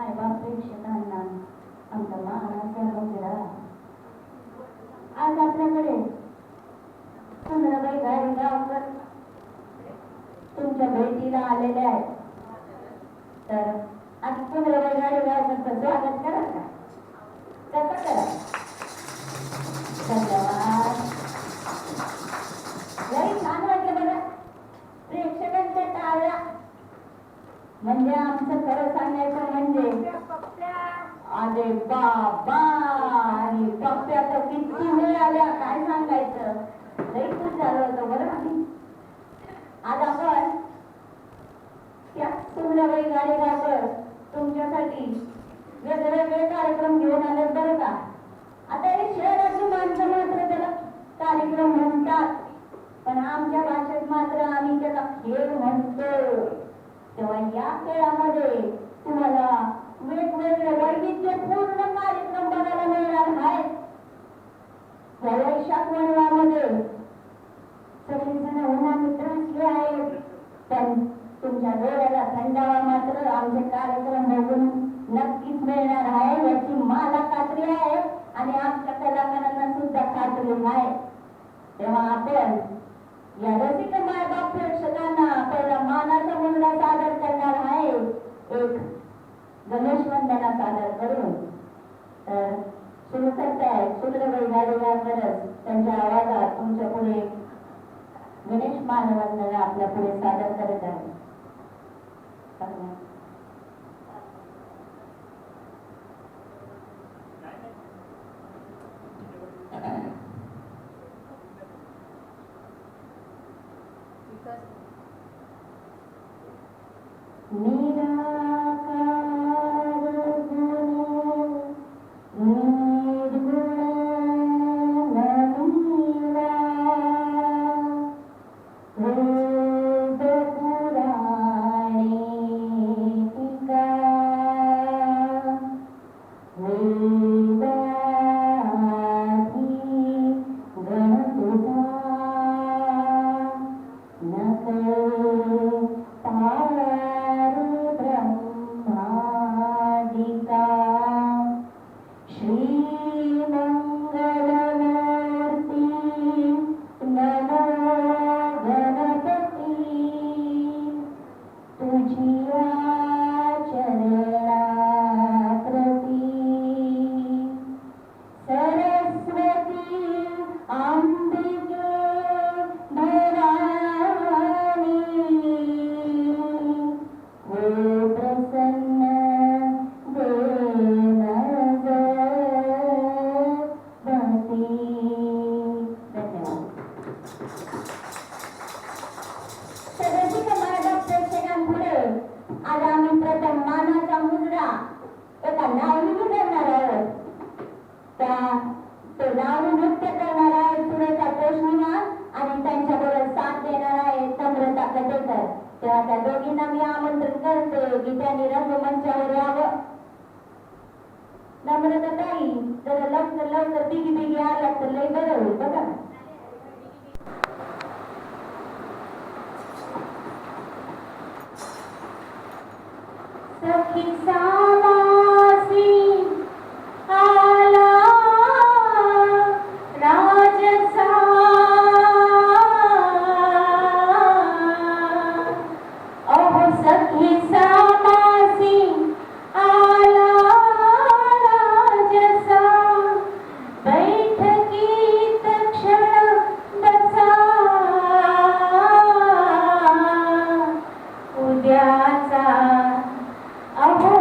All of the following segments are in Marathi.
मायबाप प्रेक्षकांना आमचा मानाचा मुजरा. आज आपल्याकडे सुंदराबाई गायगावकर तुमच्या भेटीला आलेल्या आहेत. तर आज सुंदराबाई गायगावकरचं स्वागत करा का? कसं करा? धन्यवाद. लई छान वाटलं बघा. प्रेक्षकांच्या टाळ्या म्हणजे आमचं खरं सांगायचं म्हणजे अरे बाबा, आणि पप्प्या तर किती वेळ आल्या काय सांगायचं. लई खूप झालं होतं बरं. आज आपण त्या सुंदराबाई गायगावकर तुमच्यासाठी वेगवेगळे कार्यक्रम घेऊन आले बरं का. आता हे शहराची माणसं मात्र त्याला कार्यक्रम म्हणतात, पण आमच्या भाषेत मात्र आम्ही त्याला खेळ म्हणतो. तेव्हा या खेळामध्ये तुम्हाला वेगवेगळे वैविध्यपूर्ण कार्यक्रम बघायला मिळणार आहेत. या वैशाख महिन्यामध्ये सगळेजण उन्हाने त्रसले आहेत, पण तुमच्या डोळ्याला थंडावा मात्र आमचे कार्यक्रम बघून नक्कीच मिळणार आहे याची मला खात्री आहे आणि आमच्या कलाकारांना सुद्धा खात्री आहे. तेव्हा आपण या रसिक मायबाप प्रेक्षकांना पहिला मानाचा मुलगा सादर करणार आहे. एक गणेश वंदना सादर करून तर सुरू करताय सुंदराबाई गायगावकर त्यांच्या आवाजात तुमच्या पुढे गणेश मानवंदना आपल्या पुढे सादर करत आहे. त्या दोघींना मी आमंत्रण करते की त्यांनी रंगमंचावर यावं. नम्रता ताई जरा लवकर लवकर बिगी बिगी आला तर लय बरं होईल बघा. सखी सामासी आला राजसा सखी सामासी आला राजसा बैठकीत क्षण बसा उद्याचा अहो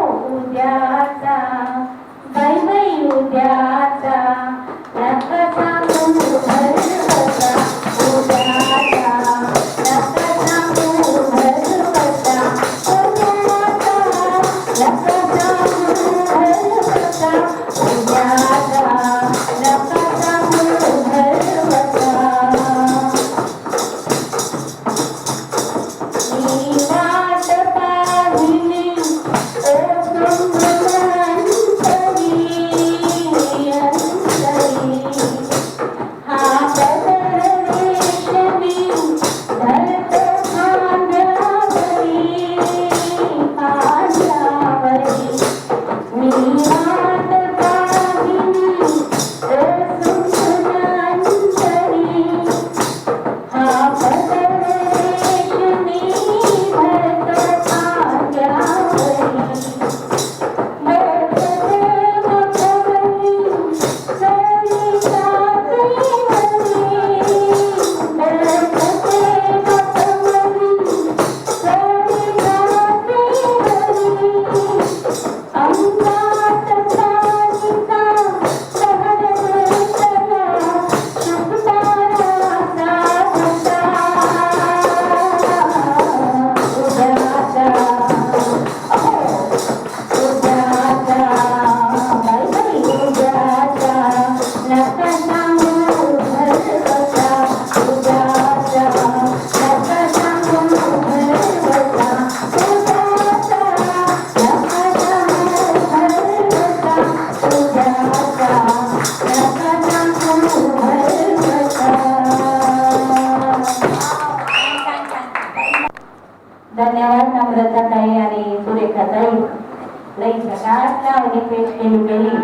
लावणी पेश केली गेली.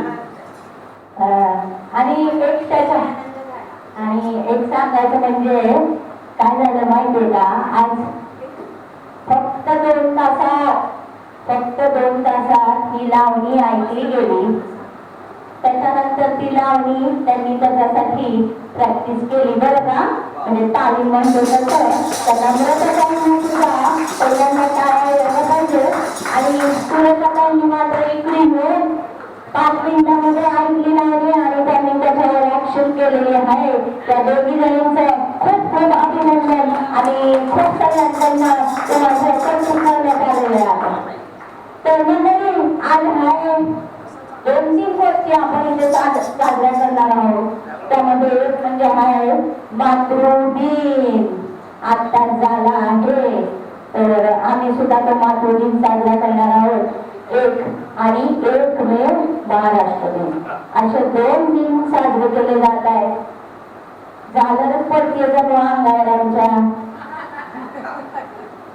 आणि एक सांगायचं म्हणजे काय झालं माहितीये का, आज फक्त 2 तासात ही लावणी ऐकली गेली. त्याच्यानंतर ती लावणी त्यांनी त्याच्यासाठी प्रॅक्टिस केली बरं का, म्हणजे तालीम म्हणतो तसं त्यांना सुद्धा पहिल्यांदा टाळायला पाहिजे. आणि सुरेखाताईंनी मात्र इकडे येऊन 5 मिनिटांमध्ये ऐकली लावणी आणि त्यांनी त्याच्यावर ऍक्शन केलेली आहे. त्या दोघी जणींचं खूप खूप अभिनंदन आणि खूप सगळ्यांना कौतुक करण्यात आलेले आहे. तर मंडळी, आज आहे 2-3 गोष्टी आपण इथे साजऱ्या करणार आहोत. त्यामध्ये एक म्हणजे आहे मातृदिन. आत्ताच झाला आहे, तर आम्ही सुद्धा तो मातृदिन साजरा करणार आहोत. एक मेव महाराष्ट्र दिन, असे 2 दिन साजरे केले जात आहेत. झालं पडते जणू अंगावरांच्या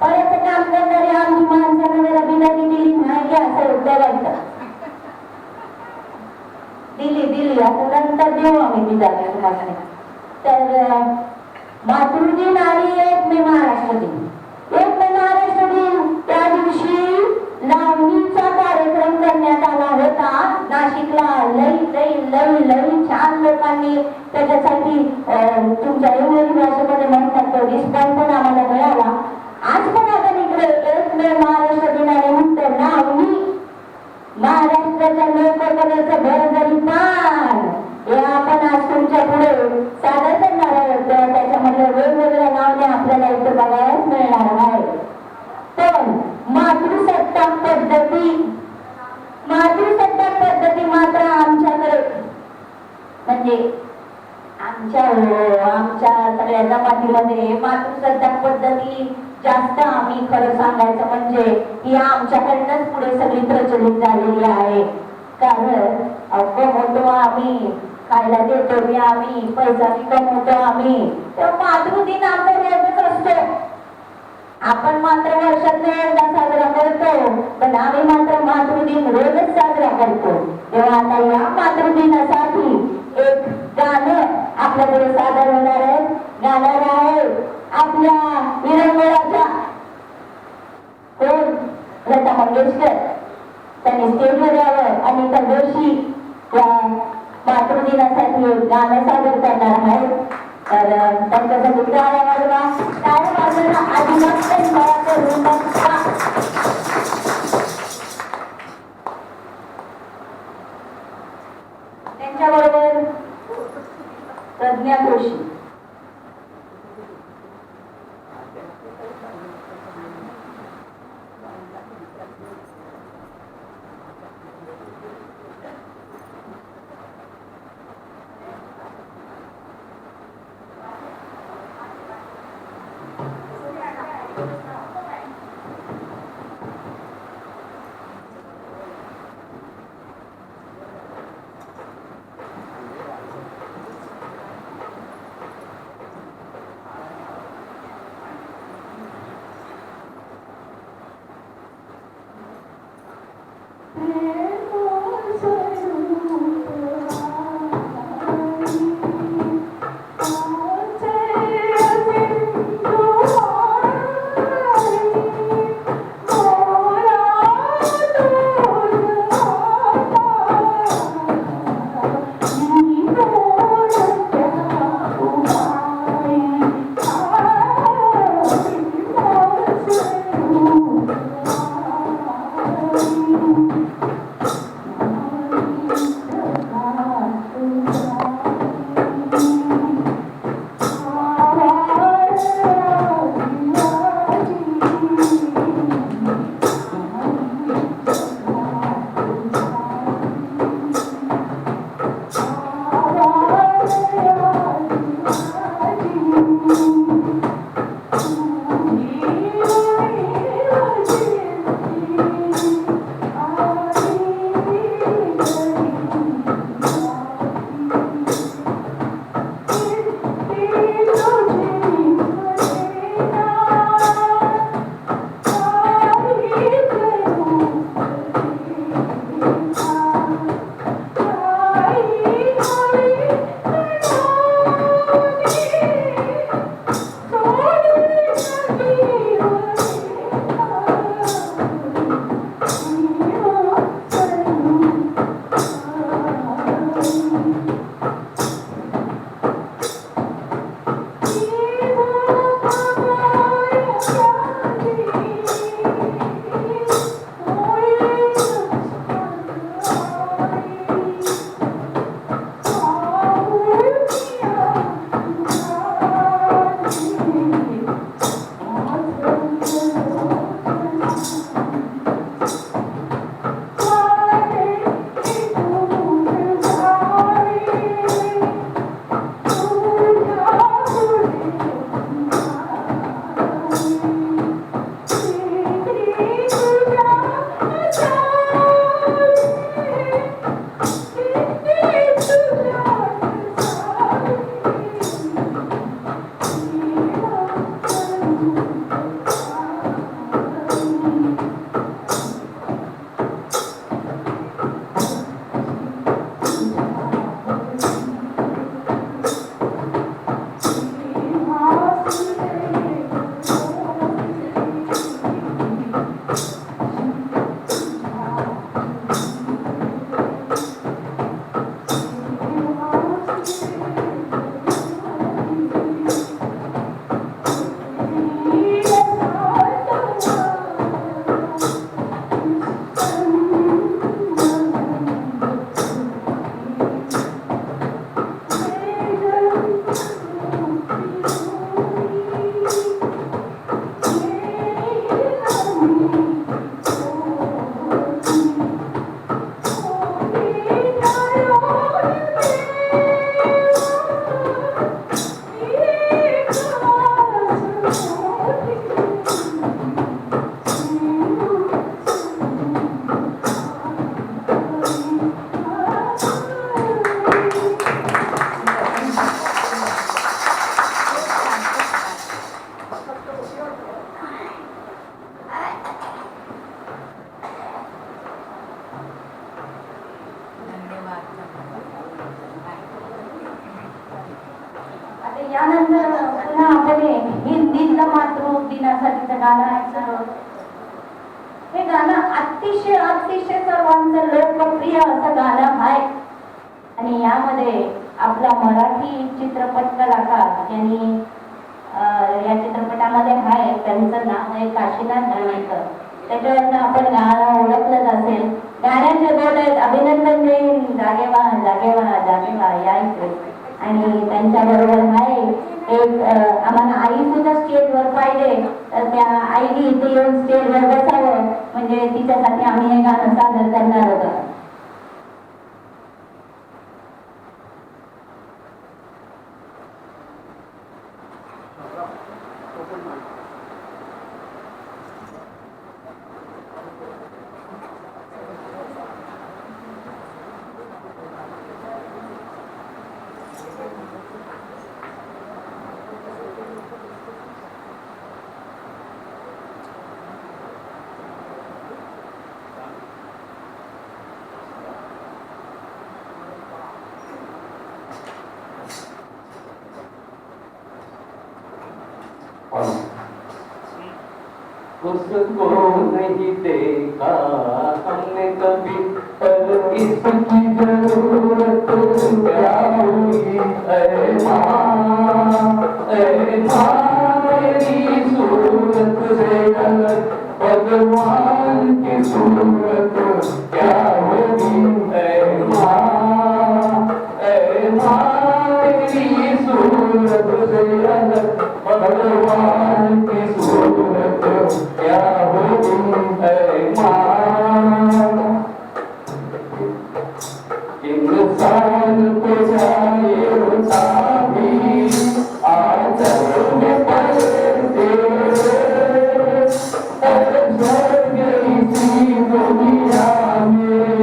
परत काम करणारी आमची माणसानं जरा बिलानी दिली नाही असं उत्तर दिली आता नंतर देऊ आम्ही बिलानी तुम्हाला. तर मातृदिन आणि 1 मे महाराष्ट्र दिन. 1 मे महाराष्ट्र दिन त्या दिवशी लावणीचा कार्यक्रम करण्यात आला होता नाशिकला. लई छान लोकांनी त्याच्यासाठी तुमच्या इंग्रजी भाषेमध्ये म्हणतात तो रिस्पॉन्स पण आम्हाला मिळाला. आज पण आपण इकडे 1 मे महाराष्ट्र दिनानिमित्त लावणी महाराष्ट्राच्या लोककलेचं भरभरी पान हे आपण आज तुमच्या पुढे सादर करणार आहोत. त्याच्यामध्ये वेगवेगळ्या लावण्या आपल्याला इथे बघायला मिळणार आहे. पण मातृसत्ताक पद्धती मात्र आमच्याकडे म्हणजे आमच्या सगळ्या जमातीमध्ये मातृसत्ताक पद्धती जास्त, आम्ही खरं सांगायचं म्हणजे ही आमच्याकडनंच पुढे सगळी प्रचलित झालेली आहे. कारण कमवतो आम्ही, खायला देतो बी आम्ही, पैसा बी कमवतो आम्ही, तर मातृदिन आमचा रोजच असतो. आपण मात्र वर्षातून एकदा साजरा करतो, पण आम्ही मात्र मातृदिन रोजच साजरा करतो. तेव्हा आता या मातृदिनासाठी एक गाणं आपल्या पुढे सादर होणार आहे. गाणार आहे आपल्या विरंगुळाच्या कोण लता मंगेशकर. त्यांनी स्टेजवर यावं आणि त्या दिवशी या मातृदिनासाठी एक गाणं सादर करणार आहे. तर त्यांच्यासाठी टाळ्या वाजवा. टाळ्या वाजवणं अजिबात करू नका. त्यांच्याबरोबर प्रज्ञा जोशी. यानंतर पुन्हा आपण हिंदीतलं मातृ दिनासाठीचं गाणं ऐकणार आहोत. हे गाणं अतिशय अतिशय सर्वांचं लोकप्रिय असं गाणं आहे आणि यामध्ये आपला मराठी चित्रपट कलाकार यांनी या चित्रपटामध्ये आहे त्यांचं नाव आहे काशीनाथ घाणेकर. त्याच्यावरनं आपण गाणं ओळखलं असेल. गाण्याचे बोल आहेत अभिनंदन देईन जागेवा जागेवा जागेवा या इकडे. आणि त्यांच्याबरोबर आहे एक आम्हाला आई सुद्धा स्टेजवर पाहिजे तर त्या आईने इथे येऊन स्टेजवर बसावं म्हणजे तिच्यासाठी आम्ही हे गाणं सादर करणार होतो. उसको नहीं देखा हमने कभी पर इसकी जरूरत क्या हुई ऐ माँ मेरी सूरत से अलग भगवान की सूरत क्या होगी ऐ माँ मेरी सूरत से अलग भगवान की सूरत क्या होगी ऐ माँ। इंसान को जाए भी आचरण में पड़ते स्वर्ग इसी दुनिया में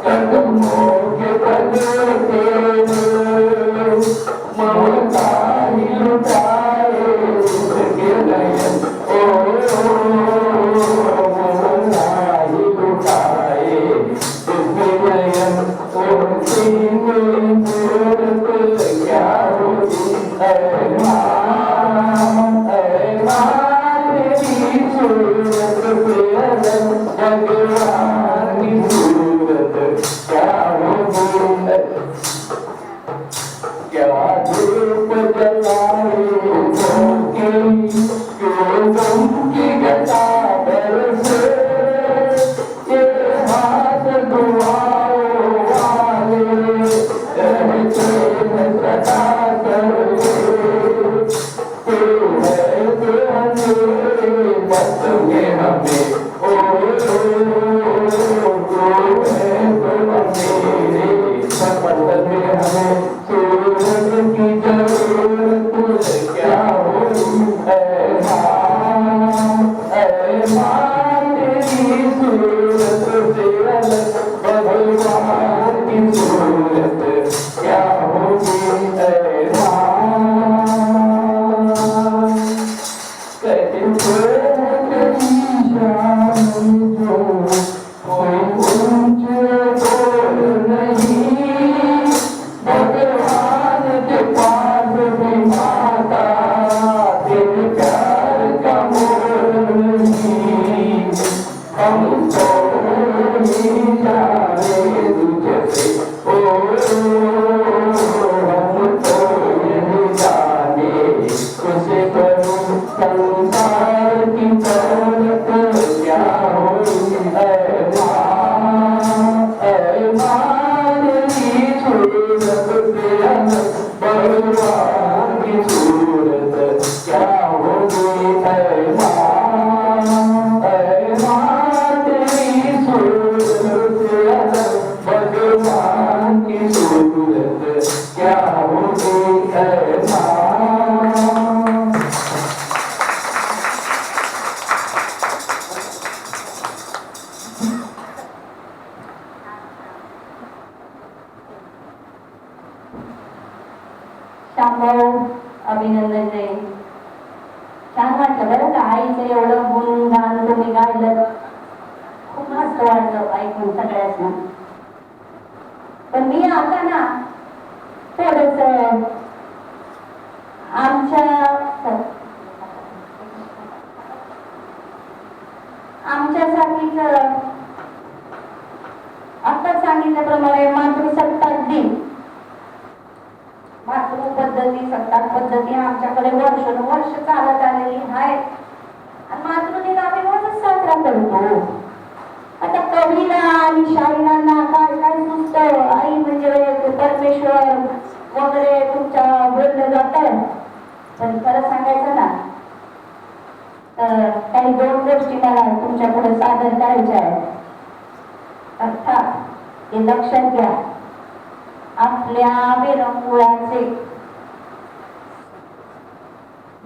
कदमों के बदलते ममता ही लुटाए उसके नयन ममता ही लुटाए उसके नयन क्या होगी ऐ माँ तेरी सूरत से अलग भगवान की सूरत क्या होगी। क्या धूप जलाए क्यों गम की गता बरसे ये हाथ दुआओं वाले रहते हैं सदा करके तू है तो अंधेरे मत में हमें तू है तो अंधेरे मत में हमें सूरज की जरूरत क्या होगी ऐ माँ तेरी सूरत से अलग भगवान की सूरत क्या होगी ऐ माँ। कहते जो कोई ऊंचे बोल नहीं भगवान के पास भी माता तेरे प्यार का मोल नहीं। हम तो नहीं जाने तुझसे हम तो नहीं जाने उसे करूं संसार की दौलत क्या होगी ऐ माँ तेरी सूरत से अलग भगवान की सूरत क्या होगी ऐ माँ तेरी सूरत से अलग भगवान की सूरत क्या होगी ऐ माँ। शांभाऊ अभिनंदन देईन. छान वाटलं बरं का आईचं एवढं गुणगान तुम्ही गायलं. खूप मस्त वाटलं ऐकून सगळ्यांना. पण मी आता ना थोडस आमच्यासाठीच आता सांगितल्याप्रमाणे मातृ पद्धती सत्ताक पद्धती आमच्याकडे वर्ष चालत आलेली आहे आणि मातृदिन आम्ही रोजच साजरा करतो. आता कवीला आणि शाहिरांना काय काय सुचतं, आई म्हणजे परमेश्वर वगैरे तुमच्या बोललं जात. पण खरं सांगायचं ना तर काही दोन गोष्टी मला तुमच्या पुढे सादर करायच्या आहेत. अर्थात हे लक्षात घ्या, आपल्या विरंगुळाचे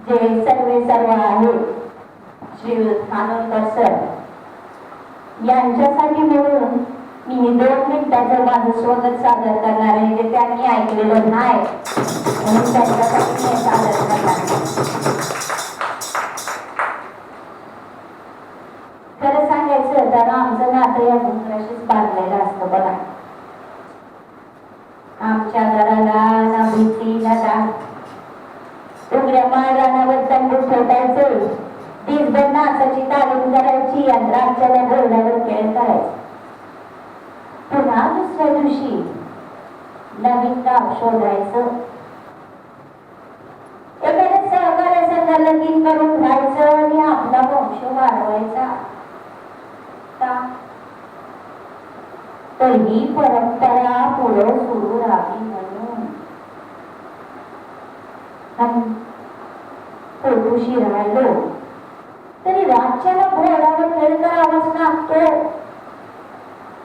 जे सर्व आहेत श्रीयुत खानोलकर सर यांच्यासाठी म्हणून मी 2 मिनिटाचं माझं स्वागत सादर करणार आहे, जे त्यांनी ऐकलेलं नाही म्हणून त्यांच्यासाठी मी सादर करणार आहे. खरं सांगायचं तर आमचं नातं या डोंगराशीच बांधलेलं असतं बघा. आमच्या घराला ना भीती ना दाग, उघड्या माळरानावर तंबू ठेवायचं, दिसभर नाचाची तालीम करायची आणि रातच्याला बोर्डावर खेळ करायचा. पुन्हा दुसऱ्या दिवशी नवीन काम शोधायचं, एखाद्या सहकार्याचा लगीन करून राहायचं आणि आपला वंश वाढवायचा. तर ही परंपरा पुढे सुरू राहावी म्हणून पोटूशी राहिलो तरी राज्याला बोर्डावर खेळ करावाच लागतो.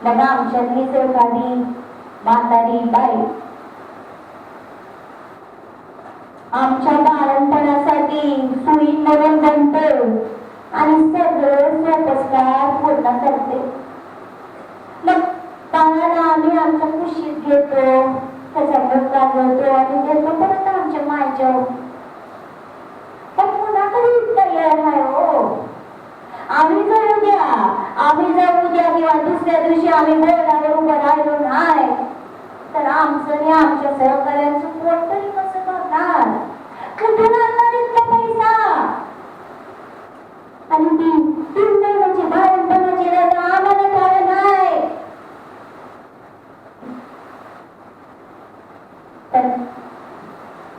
मग आमच्यातलीच एखादी म्हातारी बाई आमच्या बाळणपणासाठी सुई म्हणून बनते आणि सगळं सोपस्कार पूर्ण करते. मग बाळाला आम्ही आमच्या कुशीत घेतो, त्याचा मुक्का घेतो आणि घेतो परत आमच्या मायच्या. पण पुन्हा कधी तयार आहे हो. आम्ही जर उद्या किंवा दुसऱ्या दिवशी आम्ही बोर्डावर उभं राहिलो नाही तर आमचं आणि आमच्या सहकार्यांचं पोट तरी कसं करणार, कुठून आणणार इतका पैसा. आणि ती म्हणजे बाळणपणाची रजा आम्हाला काय नाही. तर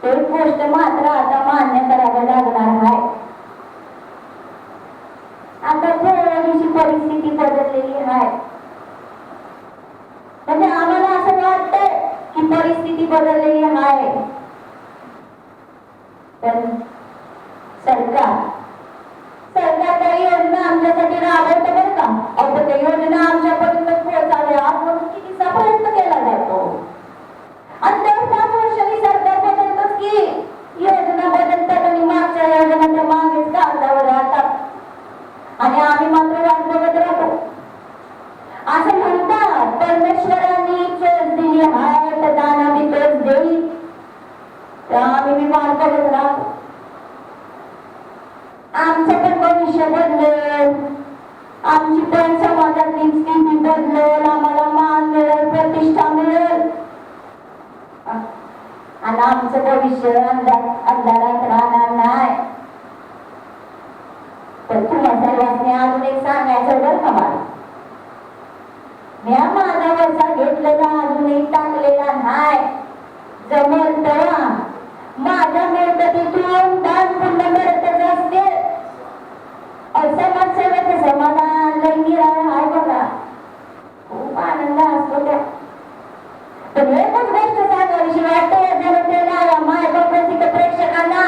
एक गोष्ट मात्र आता मान्य करावं लागणार आहे. आता थोडीशी परिस्थिती बदललेली आहे. म्हणजे आम्हाला असं वाटतंय की परिस्थिती बदललेली आहे, पण सरकार त्या योजना आमच्यासाठी राबवतं बरं का. अहो त्या योजना आमच्यापर्यंत पोहोचाव्या म्हणून कितीचा प्रयत्न केला जातो आणि दर 5 वर्षांनी सरकार बदलतच की योजना बदलतात आणि मागच्या योजना त्या मागेच कागदावर राहतात आणि आम्ही मात्र वाट बघत राहतो. असं म्हणतात परमेश्वरांनी चोच दिली आहे तर दाना बी तोच देईल, तर आम्ही बी वाट बघत राहतो. आमचं पण भविष्य बदलेल, आमची पण समाजातली स्थिती बदलेल, आम्हाला मान मिळेल, प्रतिष्ठा मिळेल आणि आमचं भविष्य अंधारात राहणार नाही. तर तुम्हा सर्वांनी अजून एक सांगायचं बरं का मला, म्या माझा वसा घेतलेला अजूनही टाकलेला नाही. जमल तेव्हा माझ्या मिळकतीतून दान पुण्य करतच असते. समाजसेवेचं समाधान लई निराळं आहे बघा, खूप आनंद असतो त्या. पण एकच गोष्ट सांगावीशी वाटते या जनतेला, या मायबापाची प्रेक्षकांना,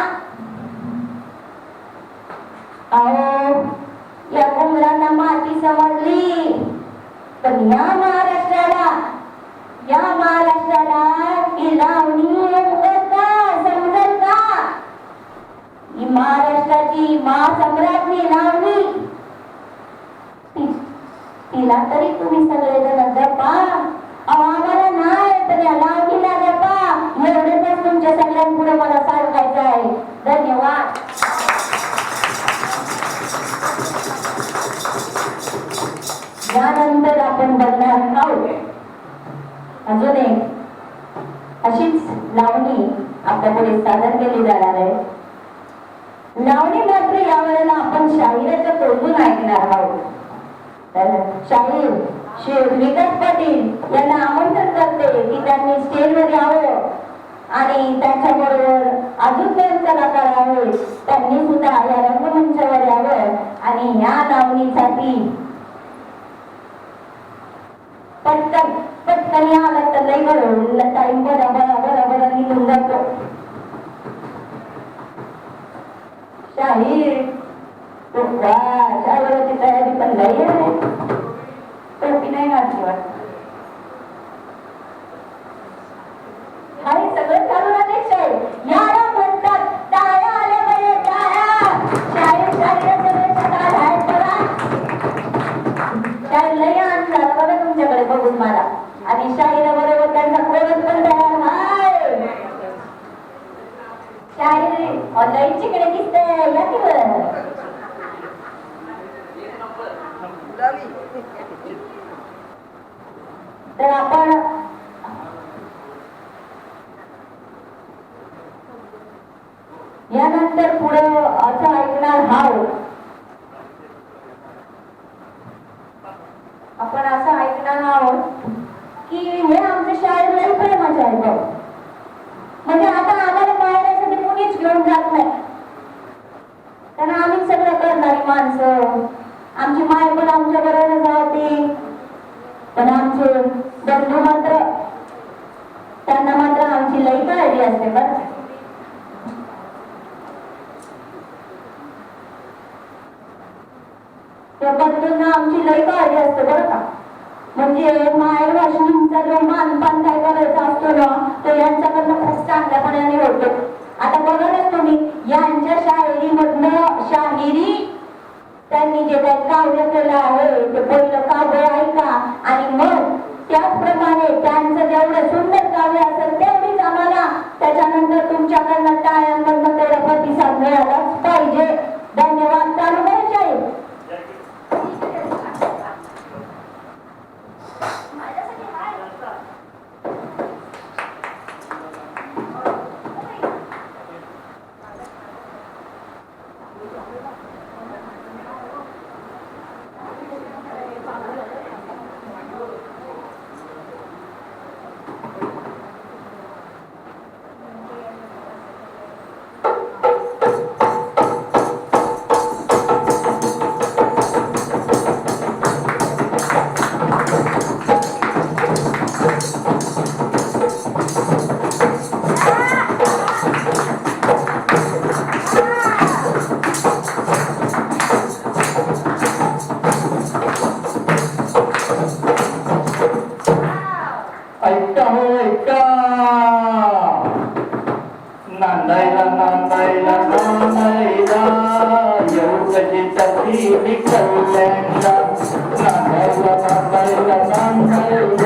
अहो या घुंगरांना माती समजली पण या महाराष्ट्राला ही लावणी समजेल का? ही महाराष्ट्राची महासम्राज्ञी लावणी, तिला तरी तुम्ही सगळेजण जपा. आम्हाला नाही तर या लावणीला जपा. एवढंच तुमच्या सगळ्यांपुढे मला सांगायचं आहे. धन्यवाद. यानंतर आपण बघणार आहोत अजून एक अशीच लावणी आपल्या पुढे सादर केली जाणार आहे. वेळेला आपण शाहिराच्या तोंडून ऐकणार आहोत. तर शाहीर श्री विकास पाटील यांना आमंत्रण करते की त्यांनी स्टेजवर यावं आणि त्यांच्याबरोबर अजून दोन कलाकार आहेत त्यांनी सुद्धा या रंगमंचावर यावं आणि या लावणीसाठी पटकन पटकन आला तर लई बरं टाइम बरा निघून जातो. शाहीर शाहिराची तयारी पण लई आहे. टोपी नाही घातली वाटत. आणि सगळं चालू राहते शाहीर याला म्हणतात टाळ्या आल्या बरे टाळ्या. शाहीर शाहिराच्या वेळेच्या टाळ्या आहेत बघा. शाहीर लई आनंद झाला बघा तुमच्याकडे बघून मला. आणि शाहिराबरोबर त्यांचा कोरस पण तयार आहे. शाहीर लई चिकडे दिसते या की बरं. तर आपण यानंतर पुढं असं ऐकणार आहोत. आपण असं ऐकणार आहोत की हे आमचे शाळेत लई प्रेमाचे आहे बघ. म्हणजे आता आम्हाला बाहेरसाठी कोणीच घेऊन जात नाही. त्यांना आम्ही सगळं करणारी माणसं. आमची माय पण आमच्या बरोबर जाते. पण आमचे बंधू मात्र त्यांना मात्र आमची लई काळजी असते बरं. त्या बंधूंना आमची लई काळजी असते बरं का. म्हणजे माय वाशिनींचा जो मानपान काय करायचा असतो ना तो यांच्याकडनं खूप चांगल्यापणाने होतो. आता बघाच तुम्ही यांच्या शाहिरीमधनं शाहिरी त्यांनी जे काही काव्य केलं आहे ते पहिलं काव्य ऐका आणि मग त्याचप्रमाणे त्यांचं जेवढं सुंदर काव्य असेल तेवढीच आम्हाला त्याच्यानंतर तुमच्याकडनं टाळ्यांमधनं तेवढा प्रतिसाद मिळालाच पाहिजे. धन्यवाद. चालू करायचे नांदायला नांदायला नांदायला येऊकची तशी विकल्याला. नांदायला नांदायला नांदायला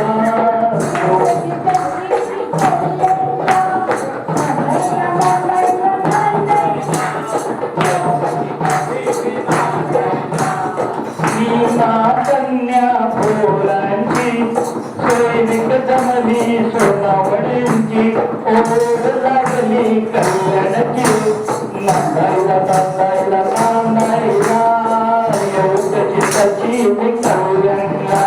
कन्या पोरांची सैनिक जमली सोनावळींची ओढ लागली कल्याणाची. नांदायला नांदायला नांदायला येऊकची तशी विकल्याला.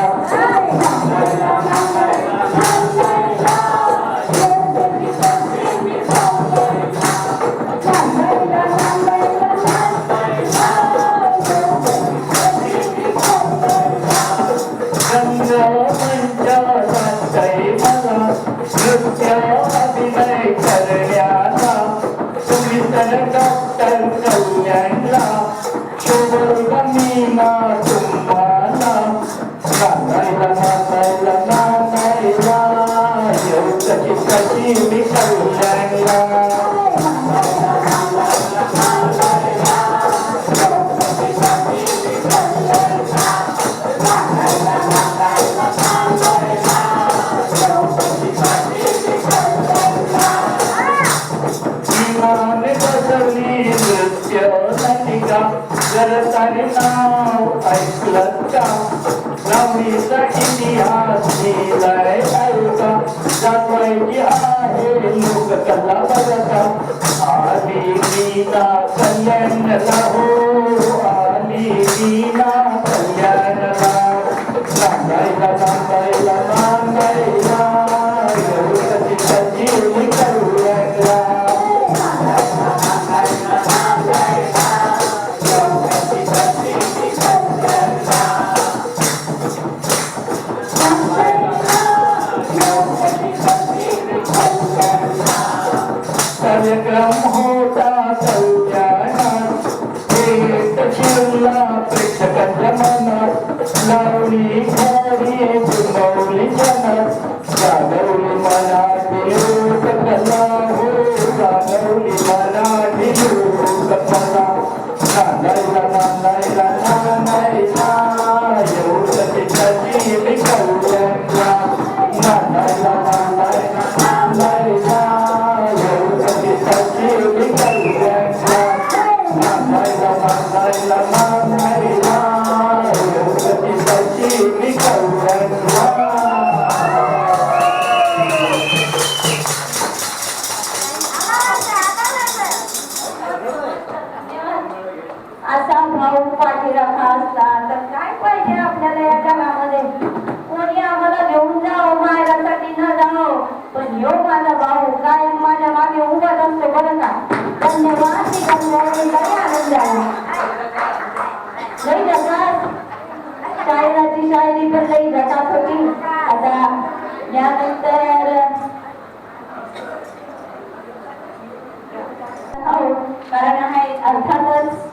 नृत्य अभिनय करण्याचा तुम्ही तर डॉक्टर कल्याणला शुभमीना तुम्हाला. नांदायला नांदायला नांदायला येऊकची तशी मी कल्याणला. जर तारे नाव ऐकलं का लावणीचा इतिहास लिहिलाय ऐका. दाखवायची आहे लोककला बघा. आधी मी वीणा कल्याणला हो आली वीणा कल्याणला नांदायला नांदायला नांदायला एवढी सजीव कल्याणला कार्यक्रम होता कल्याणात भेट शिवला प्रेक्षकांच्या मनात लावली घरी जुंबवली जनात जागवली मनाची लोककला हो जागवली मनाची लोककला नांदायला नांदायला नांदायला एवढं सजीव कल्याणला नांदायला नांदायला नांदायला असा भाऊ पाठीराखा असला तर काय पाहिजे आपल्याला या जगामध्ये. कोणी आम्हाला घेऊन जाओ मायरासाठी न जाओ पण यो माझा भाऊ काय माझ्या मागे उभाच असतो बरं का. धन्यवाद. लई आनंद झाला. लई जगात शायराची शायरी पण लई जगात होती. आता यानंतर कारण आहे अर्थातच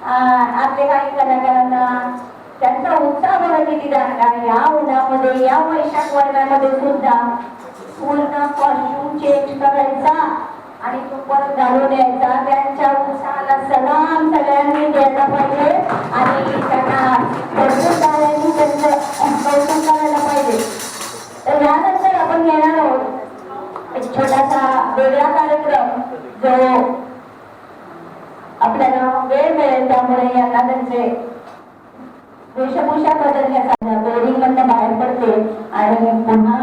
आपले काही कलाकारांना त्यांचा उत्साह बघा किती जाणला. या उन्हामध्ये या वैशाख वर्गामध्ये सुद्धा पूर्ण कॉस्ट्युम चेंज करायचा आणि तो परत घालून यायचा. त्यांच्या उत्साहाला सलाम सगळ्यांनी द्यायला पाहिजे आणि त्यांना भरपूर टाळ्यांनी त्यांचं कौतुक करायला पाहिजे. तर यानंतर आपण घेणार आहोत एक छोटासा वेगळा कार्यक्रम जो आपल्याला वेळ मिळेल त्यामुळे यांना त्यांचे वेशभूषा बदलण्याचा बोर्डिंग मधनं बाहेर पडते आणि पुन्हा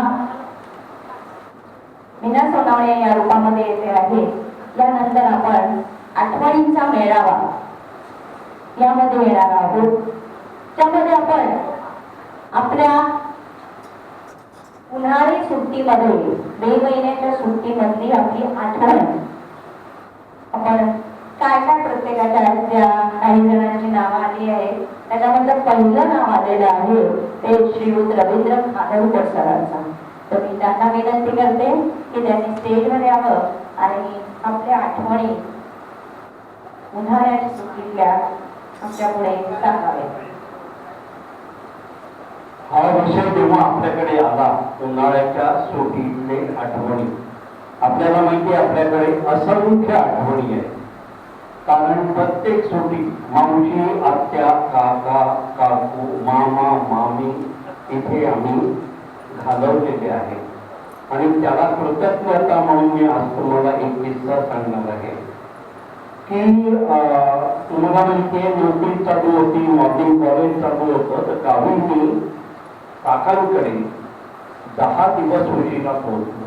मीना सोनावणे या रूपामध्ये येते आहे. यानंतर आपण आठवणींचा मेळावा यामध्ये येणार आहोत. त्यामध्ये आपण आपल्या उन्हाळी सुट्टीमध्ये मे महिन्याच्या सुट्टीमधली आपली आठवण आपण काय काय प्रत्येकाच्या काही जणांची नावं आली आहेत. त्याच्यामधलं पहिलं नाव आलेलं आहे ते श्रीयुत रवींद्र खानोलकर सरांचा. तर मी त्यांना विनंती करते की त्यांनी स्टेजवर यावं आणि आपल्या आठवणी उन्हाळ्याच्या सुट्टीतल्या आमच्या पुढे सांगावे. हा विषय जेव्हा आपल्याकडे आला उन्हाळ्याच्या सुट्टीतले आठवणी, आपल्याला माहिती आहे आपल्याकडे असंख्य आठवणी आहेत. कारण प्रत्येक सुट्टी मावशी आत्या काका काकू मामा मामी इथे आम्ही घालवलेले आहे आणि त्याला कृतज्ञता म्हणून मी आज तुम्हाला एक किस्सा सांगणार आहे की तुम्हाला माहिती आहे नोकरी चालू होती, मॉर्निंग कॉलेज चालू होतं. तर गावी मी काकांकडे 10 दिवस उशिरा पोहोचलो.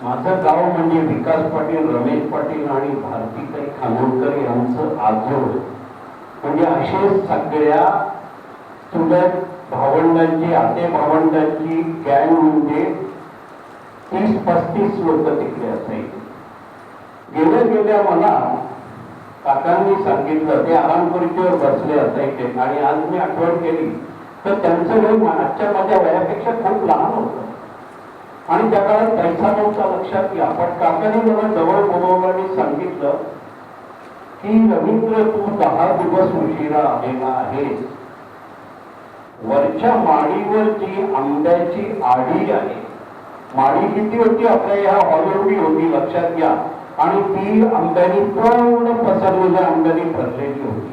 माझं गाव म्हणजे विकास पाटील, रमेश पाटील आणि भारतीताई खानोलकर यांचं आजोळ. म्हणजे असे सगळ्या चुलत भावंडांची आते भावंडांची गँग म्हणजे 30-35 लोक तिकडे असायचे. गेल्या मला काकांनी सांगितलं, ते आरामखुर्चीवर बसले असायचे आणि आज मी आठवण केली तर त्यांचं वय आजच्या माझ्या वयापेक्षा खूप लहान होतं आणि त्या काळात पैसा नव्हता लक्षात घ्या. पण काकाने मला जवळ बोलवलं आणि सांगितलं की रवींद्र तू 10 दिवस उशिरा आलेला आहेस. वरच्या माडीवर जी आंब्याची आडी आहे, माडी किती होती आपल्या या हॉलवरती होती लक्षात घ्या, आणि ती आंब्यानी पूर्ण पसरलेल्या आंब्यानी भरलेली होती.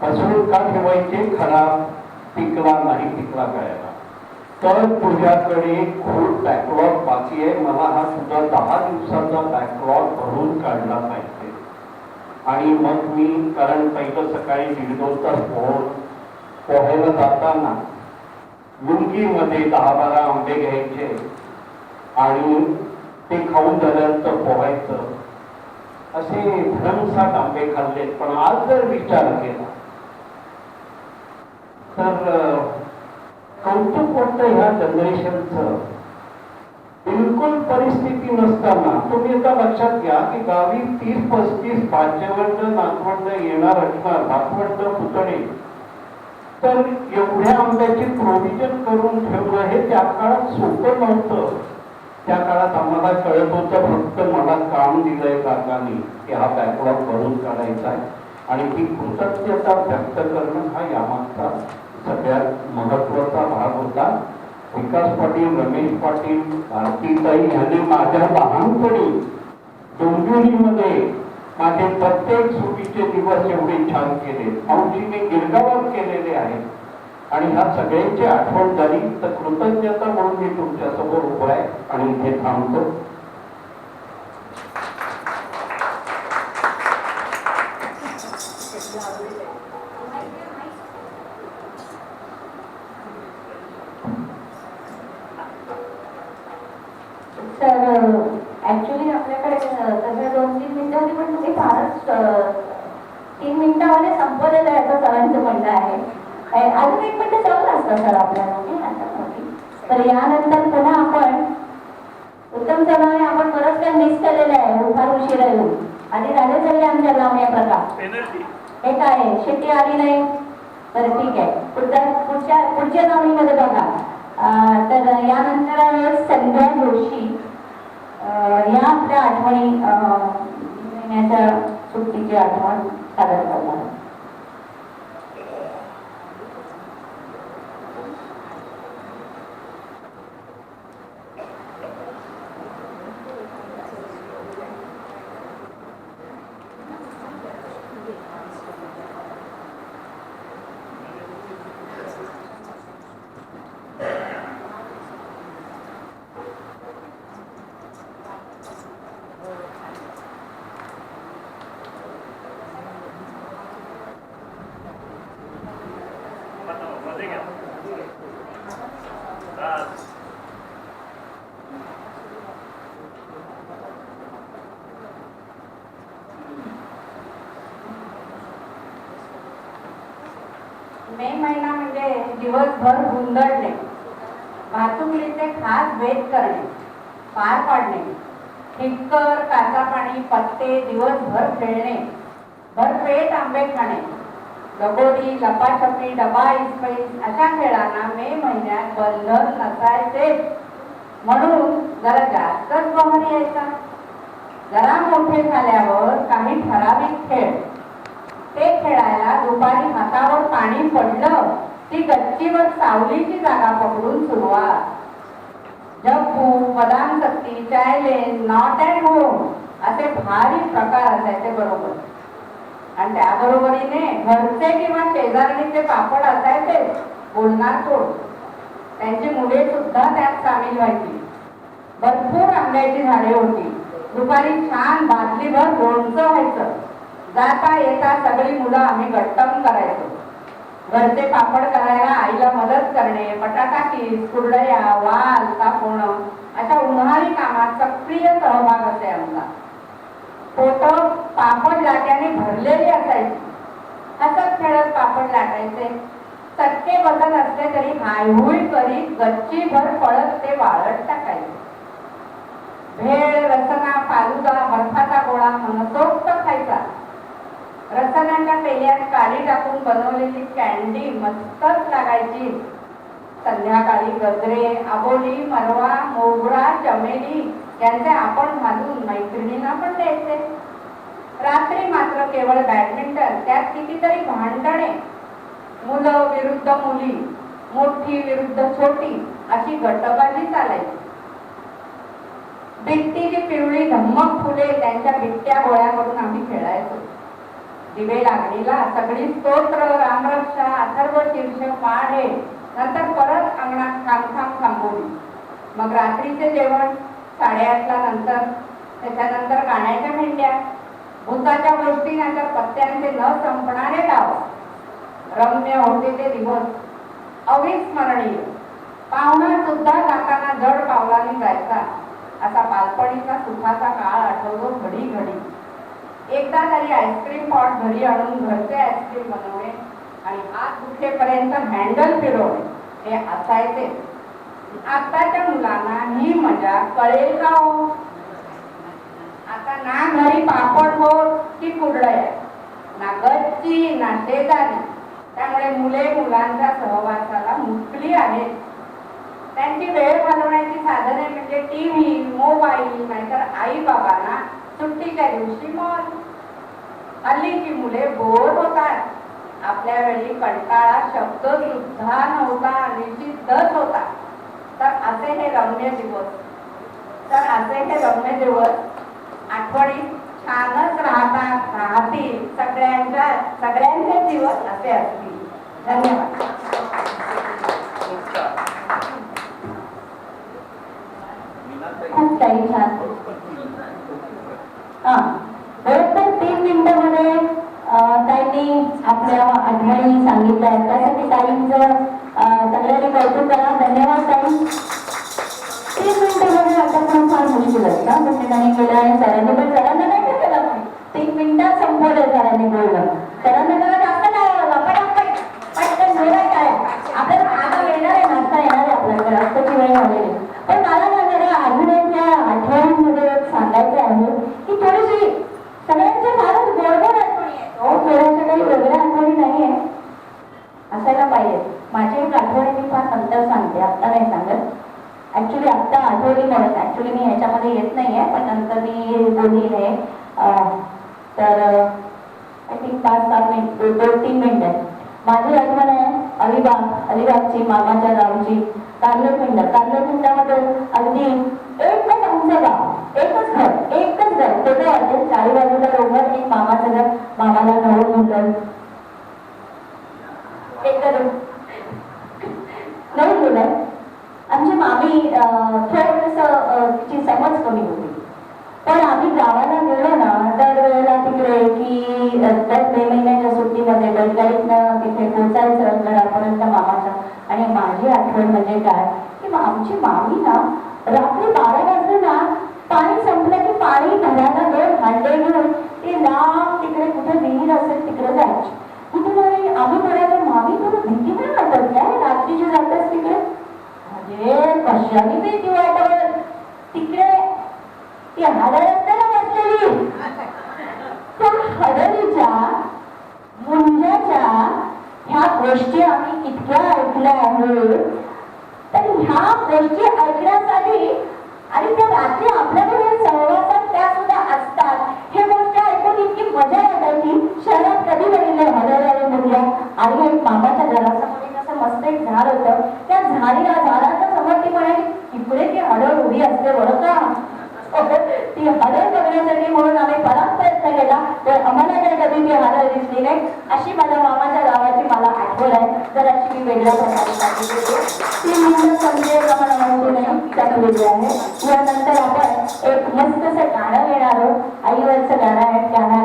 पसरून का ठेवायचे? खराब पिकला नाही पिकला करायला. तर तुझ्याकडे खूप बॅकलॉग बाकी आहे, मला हा सुद्धा 10 दिवसाचा बॅकलॉग भरून काढला पाहिजे. आणि मग मी कारण पहिलं सकाळी 1.5-2 तास पोहायला जाताना लुंगीमध्ये 10-12 आंबे घ्यायचे आणि ते खाऊन झाल्यानंतर पोहायचं. असे भरमसाठ आंबे खाल्लेत. पण आज जर विचार केला तर कौतुक वाटतं ह्या जनरेशनचं. बिलकुल परिस्थिती नसताना तुम्ही आता लक्षात घ्या की गावी 30-35 भाचवंड नातवंड येणार असणार, भातवंड पुतणे, तर एवढ्या आंब्याची प्रोव्हिजन करून ठेवणं हे त्या काळात सोपं नव्हतं. त्या काळात आम्हाला कळत होतं फक्त मला काम दिलंय काकांनी की हा बॅकलॉग भरून काढायचा आहे आणि ती कृतज्ञता व्यक्त करणं हा यामागचा सगळ्यात महत्वाचा भाग होता. विकास पाटील, रमेश पाटील, भारतीताई यांनी माझ्या लहानपणी डोंबिवलीमध्ये माझे प्रत्येक सुट्टीचे दिवस एवढे छान केले. मावशीने गिरगावात केलेले आहेत आणि ह्या सगळ्यांची आठवण झाली तर कृतज्ञता म्हणून मी तुमच्या समोर उभा आहे आणि इथे थांबतो. तर ऍक्च्युली आपल्याकडे सगळ्या 2-3 मिनिटं होती, पण तुम्ही फारच 3 मिनिटामध्ये संपवलेलं आहे असं सरांचं म्हणणं आहे. अजून 1 मिनिट चालू असतं सर आपल्याला. तर यानंतर पुन्हा आपण उत्तम सरांनी आपण बरंच काही मिस केलेलं आहे. फार उशिरा येऊन आधी झाले सगळे आमच्या लावण्या प्रकार. हे काय आहे, शेती आली नाही तर ठीक आहे, पुढच्या लावणीमध्ये बघा. तर यानंतर संध्या जोशी या आपल्या आठवणी महिन्याच्या सुट्टीची आठवण सादर करणार. मे महिना म्हणजे दिवसभर गुंदडणे, भातुकलीचे खास भेद करणे, पार पाडणे, ठिक्कर, काचा पाणी, पत्ते, दिवसभर खेळणे, भरपेट आंबे खाणे, लगोरी, लपाछपी, डबा इस्पैस अशा खेळांना मे महिन्यात बंधन नसायचे. म्हणून जरा जास्तच बहर यायचा. जरा मोठे झाल्यावर काही ठराविक खेळ, ते खेळायला दुपारी हातावर पाणी पडलं ती गच्चीवर सावलीची जागा पकडून सुरुवात. जप्पू, बदाम सत्ती, चायलेन, नॉट अँड होम असे भारी प्रकार असायचे बरोबर. आणि त्याबरोबरीने घरचे किंवा शेजारणीचे पापड असायचे, बोलणार सोड. त्यांची मुले सुद्धा त्यात सामील व्हायची. भरपूर आंब्याची झाडे होती. दुपारी छान बादलीभर लोणचं व्हायचं. जाता येता सगळी मुलं आम्ही गट्टम करायचो. घरचे पापड करायला आईला मदत करणे, बटाटा कीस, कुरडया, वाल तापवणं अशा उन्हाळी कामात सक्रिय सहभाग असे आमचा. पोटं पापड लाट्याने भरलेली असायची. हसत खेळत पापड लाटायचे. चटके बसत असले तरी हायहुई करीत गच्चीभर पळत ते वाळत टाकायचे. भेळ, रसना, फालुदा, बर्फाचा गोळा मनसोक्त खायचा. रसनाच्या पेल्यात काळी टाकून बनवलेली कॅन्डी मस्तच लागायची. संध्याकाळी गजरे, आबोली, मरवा, मोगरा, चमेली यांचे आपण घालून मैत्रिणींना पण द्यायचे. रात्री मात्र केवळ बॅडमिंटन, त्यात कितीतरी भांडणे, मुलं विरुद्ध मुली, मोठी विरुद्ध छोटी अशी गटबाजी चालायची. बिट्टीची पिवळी धम्मक फुले त्यांच्या बिट्ट्या गोळ्या करून आम्ही खेळायचो. दिवे लागणीला सगळी स्तोत्र, रामरक्षा, अथर्व शीर्ष पाढे, नंतर परत अंगणात खांब थांबवली. मग रात्रीचे जेवण 8:30 नंतर, त्याच्यानंतर गाण्याच्या भेंड्या, भूताच्या गोष्टी, नंतर पत्त्यांचे न संपणारे डाव. रम्य होते ते दिवस, अविस्मरणीय. पाहुणा सुद्धा जाताना जड पावलाने जायचा. असा बालपणीचा सुखाचा काळ आठवतो घडी घडी. एकदा तरी आईस्क्रीम पॉट घरी आणून घरचे आईस्क्रीम बनवणे आणि हात दुखेपर्यंत हँडल फिरवणे हे असायचे. आताच्या मुलांना ही मजा कळेल का हो? आता ना घरी पापड होत की कुरडया, ना गच्ची ना शेजारी. त्यामुळे मुले मुलांच्या सहवासाला मुकली आहेत. त्यांची वेळ घालवण्याची साधने म्हणजे टीव्ही, मोबाईल, नाहीतर आई बाबांना सुट्टीच्या दिवशी मॉल. हल्लीची मुले बोर होतात. आपल्या वेळी कंटाळा शब्द सुद्धा नव्हता, निश्चितच होता. तर असे हे रम्य दिवस आठवणीत छानच राहतील. सगळ्यांचे दिवस असे असतील. धन्यवाद. खूप काही छान. बरोबर 3 मिनिटांमध्ये ताईंनी आपल्या आठवणी सांगितल्या. त्यासाठी ताईंचं सगळ्यांनी कौतुक करा. धन्यवाद ताई. 3 मिनिटांमध्ये वाटप फार मुश्किल असतं. पण त्यांनी केलं आणि सरांनी पण सरांना नाही का केलं. पण 3 मिनिटात संपवलं सरांनी बोललं. सरांना जरा जास्त नाही आला. पटकन जोरात काय आपल्याला आता येणार आहे, नाचता येणार आहे आपल्याकडे. आत्ताची वेळ झालेली. पण मला ना जरा अजून एक या आठवणींमध्ये सांगायचं आहे की थोडीशी सगळ्यांच्या फारच गोडगोड आठवणी आहेत. थोड्याशा काही वेगळ्या आठवणी नाही आहे असायला पाहिजे. माझी एक आठवणी मी फार नंतर सांगते, आत्ता नाही सांगत. ऍक्च्युली आत्ता आठवली म्हणत ऍक्च्युली मी ह्याच्यामध्ये येत नाहीये, पण नंतर मी बोलीन आहे. तर आय थिंक 5-7 मिनिट 2-3 मिनिट आहे. माझी आठवण आहे अलिबागची, मामाच्या गावची. कारलोखिंडामध्ये अगदी एकच आमचं गाव, एकच घर. छोटं वाटेल, 4 बाजूला डोंगर, एक मामाचं घर. मामाला 9 मुलं, 9 मुलं. आमची मामी थोडंसं तिची समज कमी होती. पण आम्ही गावाला गेलो ना दरवेळेला तिकडे की दर 2 महिन्याच्या सुट्टीमध्ये बैलगाडीतनं तिथे पोचायचं घरापर्यंत मामाच्या. आणि माझी आठवण म्हणजे काय की आमची मामी ना रात्री 12 वाजले ना पाणी संपलं की पाणी भरायला 2 हांडे घेऊन ते लांब तिकडे कुठे विहीर असेल तिकडे जायची. कुठे आम्ही म्हणायचो मामी तुला भीती नाही वाटत काय रात्रीची जातेस तिकडे? म्हणजे कशाने भीती वाटत? तिकडे ती हडळ असते ना बसलेली, त्या हडळीच्या मुंजाच्या ह्या गोष्टी आम्ही इतक्या ऐकल्या आहेत. तर ह्या गोष्टी ऐकण्यासाठी आणि त्या रात्री आपल्याकडे सहवासात त्या सुद्धा असतात. हे गोष्ट ऐकून इतकी मजा वाटायची. शहरात कधी बघितलं हडळ मुंजा. आणि एक मामाच्या घरासमोर असं मस्त एक झाड होतं. त्या झाडाच्या समोर ती म्हणाली इकडे ती हडळ उभी असते बरं का. ती हडळ बघण्यासाठी म्हणून आम्ही बराच प्रयत्न केला, तर आम्हाला काही कधी ती हडळ दिसली नाही. अशी माझ्या मामाच्या गावाची मला आठवण आहे. तर अशी मी वेगळ्या प्रकारे सांगितली. ती म्हणजे समजेल का मला माहिती नाही, त्यात आहे. यानंतर आपण एक मस्त असं गाणं घेणार आहोत. आईवरचं गाणं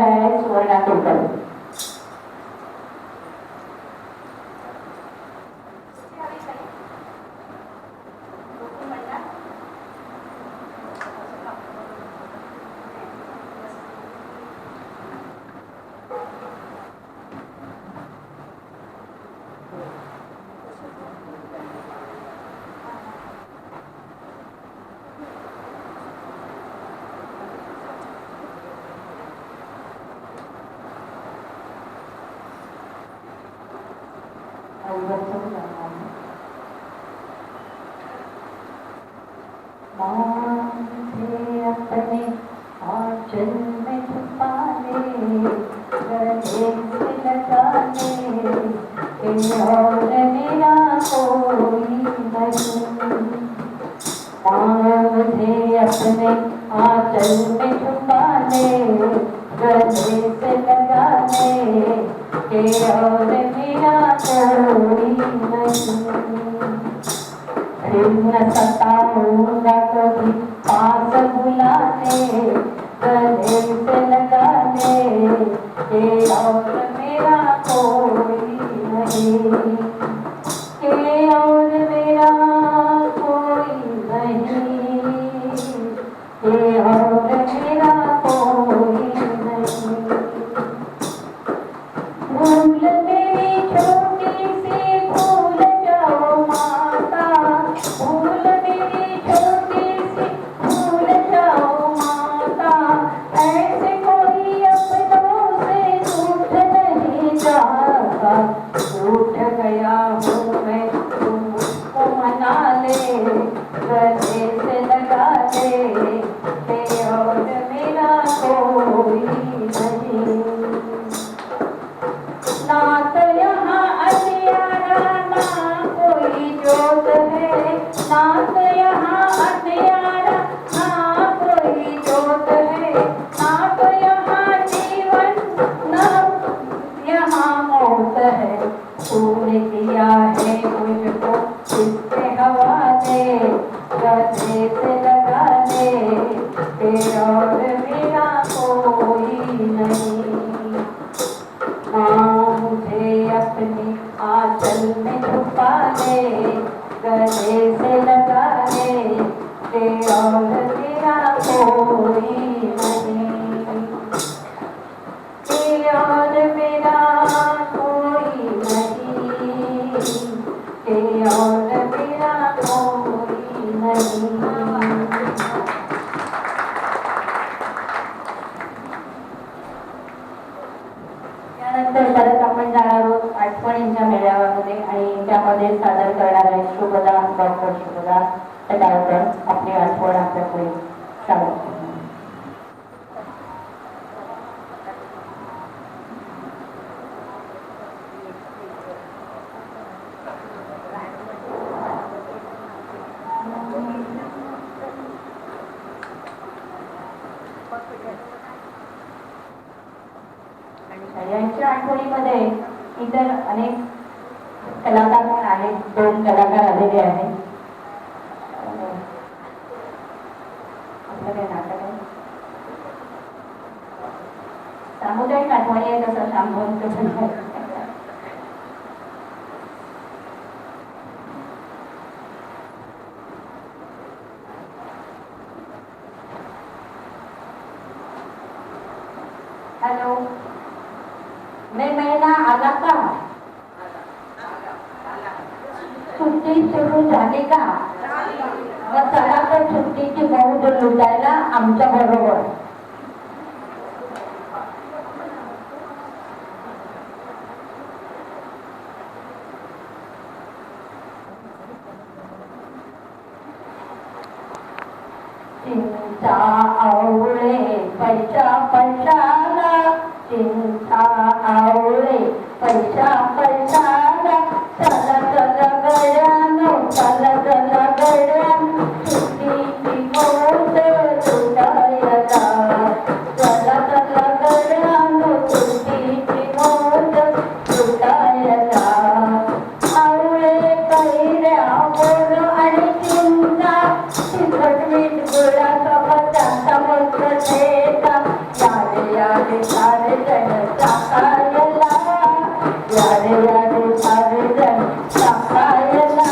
आहे सुवर्णा टोकर. अपने आंचल में छुपा ले, गले से लगा ले, और मेरा कोई नहीं। मुझे अपने आंचल में छुपा ले, गले से लगा ले, और मेरा कोई नहीं। फिर न सताऊंगा कभी पास बुलाने, गले से लगाने, के और मेरा कोई नहीं, के और मेरा कोई नहीं, के और मेरा कोई नहीं। कोई नहीं। ना तो यहाँ अंधियारा ना कोई जोत है, ना तो यहाँ अंधियारा ना कोई जोत है, ना तो यहाँ जीवन ना यहाँ मौत है। तूने दिया है मुझको इसके हवाले, गले से लगा ले तेरा और मेरा कोई नहीं। माँ मुझे अपनी आंचल में छुपा ले, गले से लगा ले तेरा और मेरा कोई नहीं, तेरा और मेरा कोई नहीं, तेरा और मेरा कोई नहीं। त्यानंतर परत आपण जाणार आहोत आठवणींच्या मेळाव्यामध्ये आणि त्यामध्ये सादर करणार आहे शुभदा डॉक्टर शुभदा तटाळकर आपली आठवण आपल्या पुढे सादर करणार. यांच्या आठवणीमध्ये इतर अनेक कलाकार पण आहेत. 2 कलाकार आलेले आहेत. आपलं काय नाटक आहे सामुदायिक आठवणी आहे तसं शांभवंत. हॅलो, मे महिना आला का? सुट्टी सुरू झाली का? मग चला तर सुट्टीची मौज लुटायला आमच्या बरोबर. चिंता आवळे पैसा पैशाला, चिंता आवळे पैसा पैशाला, चला चला गड्यानो चला चला गड्यानो सुट्टीची मौज लुटायला, चला चला गड्यानो सुट्टीची मौज लुटायला. आवळे कैऱ्या बोर आणि चिंता, तिखट मीठ गुळाचा बटाटा मस्त ठेचा, यारे यारे सारे जण चाकायला, यारे यारे सारे जण चाकायला,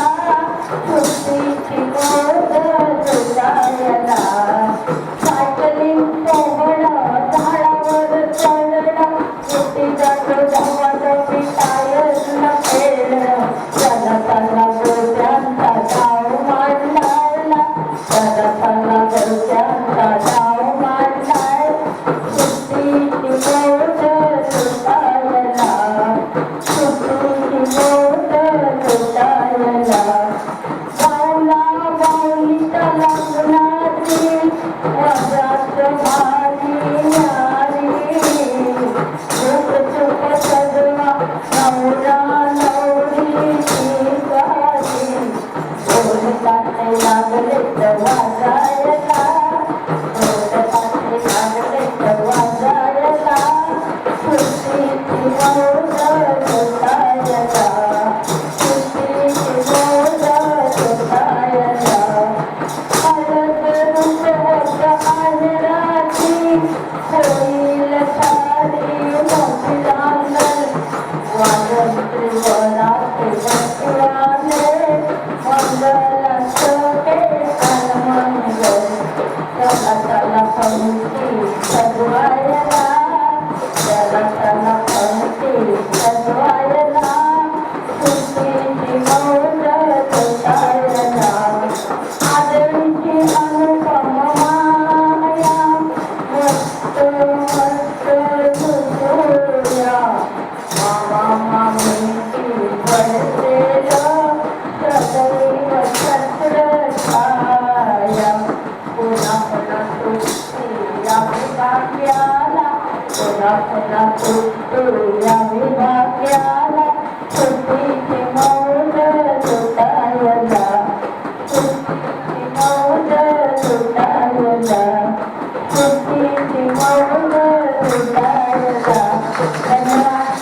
सुट्टीची मौज लुटायला. सायकलिंग पोहणं झाडावर चढणं, सुट्टी जातो धावाधावी टायरनं खेळणं, चला चला गोट्यांचा डाव मांडायला, चला चला गोट्यांचा डाव मांडायला, सुट्टीची मौज लुटायला, सुट्टीची मौज लुटायला. बावला बावलीच्या लग्नाची वरात भारी आली, चुक चुक सजवा नवरा नवरीची गाडी, ढोल ताशे लागले तर वाजायला, ढोल ताशे लागले तर वाजायला, सुट्टीची मौज लुटायला, सुट्टीची मौज लुटायला. हळद रुसवत आजराची होईल सारी मोठी रांगण, वाजत त्रिवरात बसवाने मंगलाष्टके सन्मंगल. चला चला पंक्ती सजवायला, चला चला पंक्ती सजवायला, सुट्टीची मौज लुटायला. आदळीची अनुपम माया मस्त विभाग्याला कोल्हापुरा तुटूया विभाग्याला सुट्टीची मौज लुटायला सुट्टीची मौज लुटायला सुट्टीची मौज लुटायला. धन्यवाद.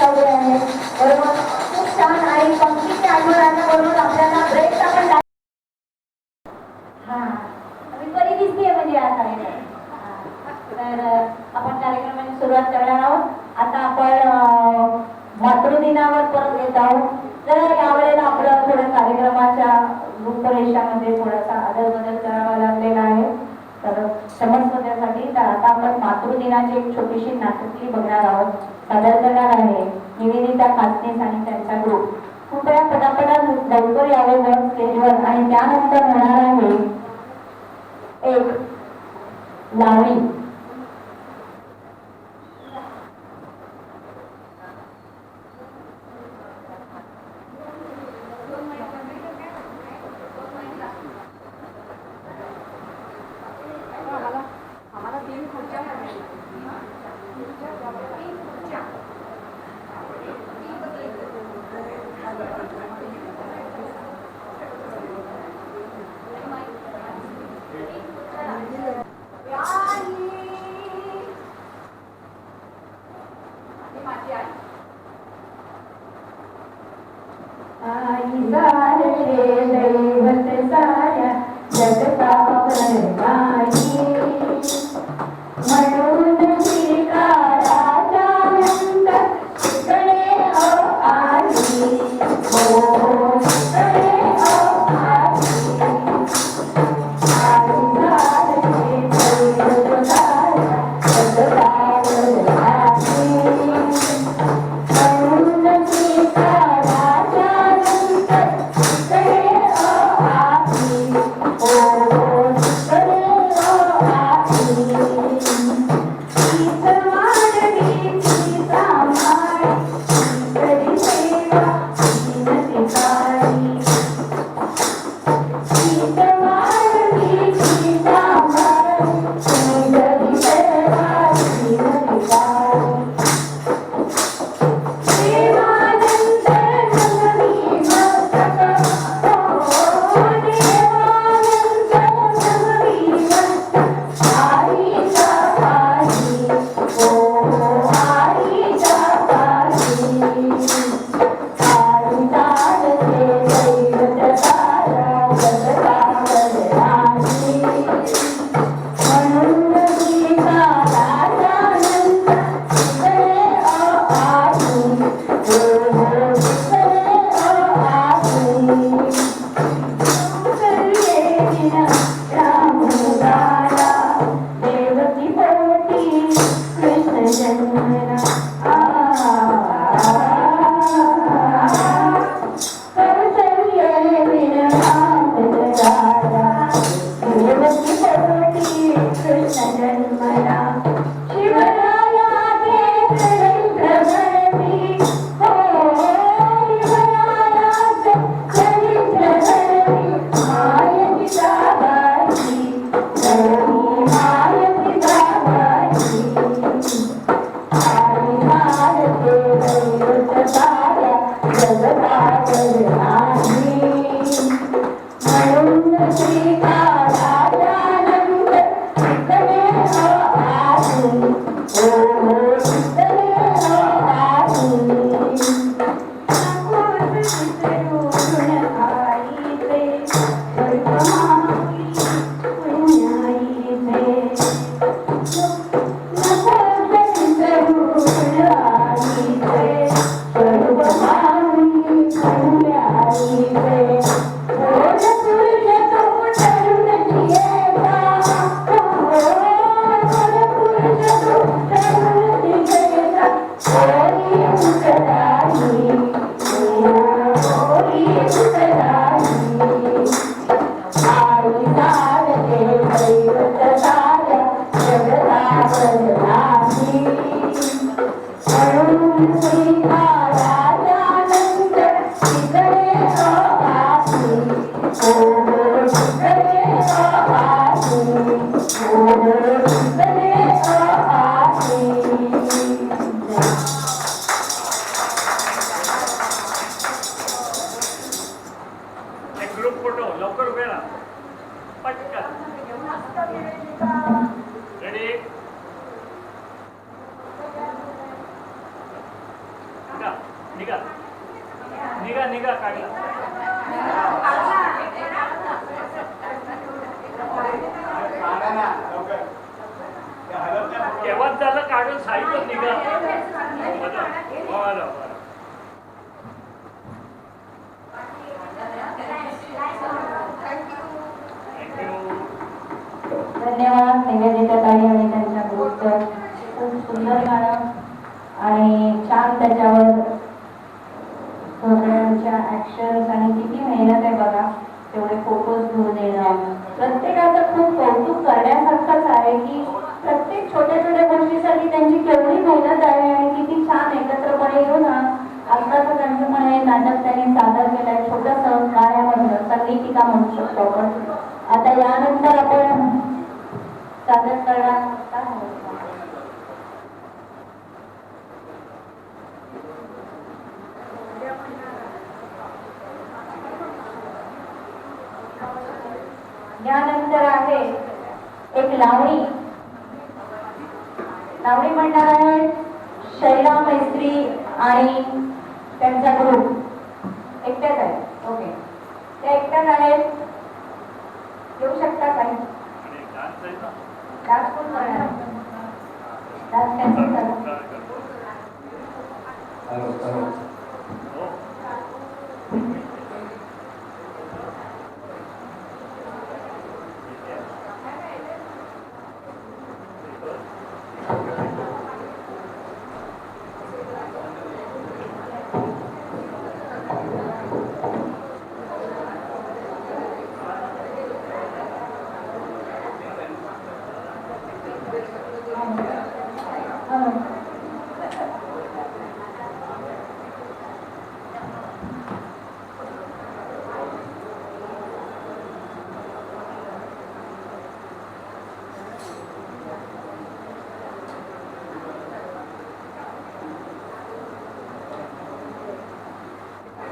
कवडे आहे बरोबर, खूप छान. आणि पंक्तीची आठवण आणण्याबरोबर आपल्याला ब्रेकचा पण हा मी बरी दिसते म्हणजे या कार्यक्रमात. तर आपण कार्यक्रमाची सुरुवात करणार आहोत. आता आपण मातृदिनावर परत येत आहोत. तर यावेळेला आपलं थोडं कार्यक्रमाच्या रूपरेषामध्ये थोडासा आदलबदल करावा लागलेला आहे, तर क्षमस्व त्यासाठी. तर आता आपण मातृदिनाची एक छोटीशी नाटकी बघणार आहोत. सादर करणार आहे निवेदिता कासनीस आणि त्यांचा ग्रुप. कृपया पटापटा लवकर यावे वर स्टेजवर. आणि त्यानंतर होणार आहे एक लावणी. आई सारे दैवत साऱ्या जगता करणारी म्हणून श्रीकाराचा नंद शिकणे आली हो शिकणे आली. आई सारे दैवत साऱ्या जगता करणारी म्हणून श्रीकाराचा Thank you. पटकन रेडी निघा निघा निघा निघा काढला केव्हाच झालं काढून साईडच निघा धन्यवाद निवेदिता ताई आणि त्यांच्या ग्रुपचं खूप सुंदर गाणं आणि छान त्याच्यावर सगळ्यांच्या ऍक्शन्स आणि किती मेहनत आहे बघा तेवढे फोटोज घेऊन येणं प्रत्येकाचं खूप कौतुक करण्यासारखंच आहे की प्रत्येक छोट्या छोट्या गोष्टीसाठी त्यांची केवढी मेहनत आहे आणि किती छान एकत्रपणे येऊन आत्ताचं त्यांचं म्हणे नाटक त्यांनी सादर केलंय छोटंसं गाण्यामधलं संगीतिका म्हणू शकतो आपण आता यानंतर आपण सादर करणार काय यानंतर आहे एक लावणी लावणी म्हणणार आहे शैला मैत्री आणि त्यांचा ग्रुप एकट्याच आहे ओके त्या एकट्याच आहेत येऊ शकता काही डान्स कोण करणार डान्स कॅन्सल करा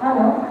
हॅलो आज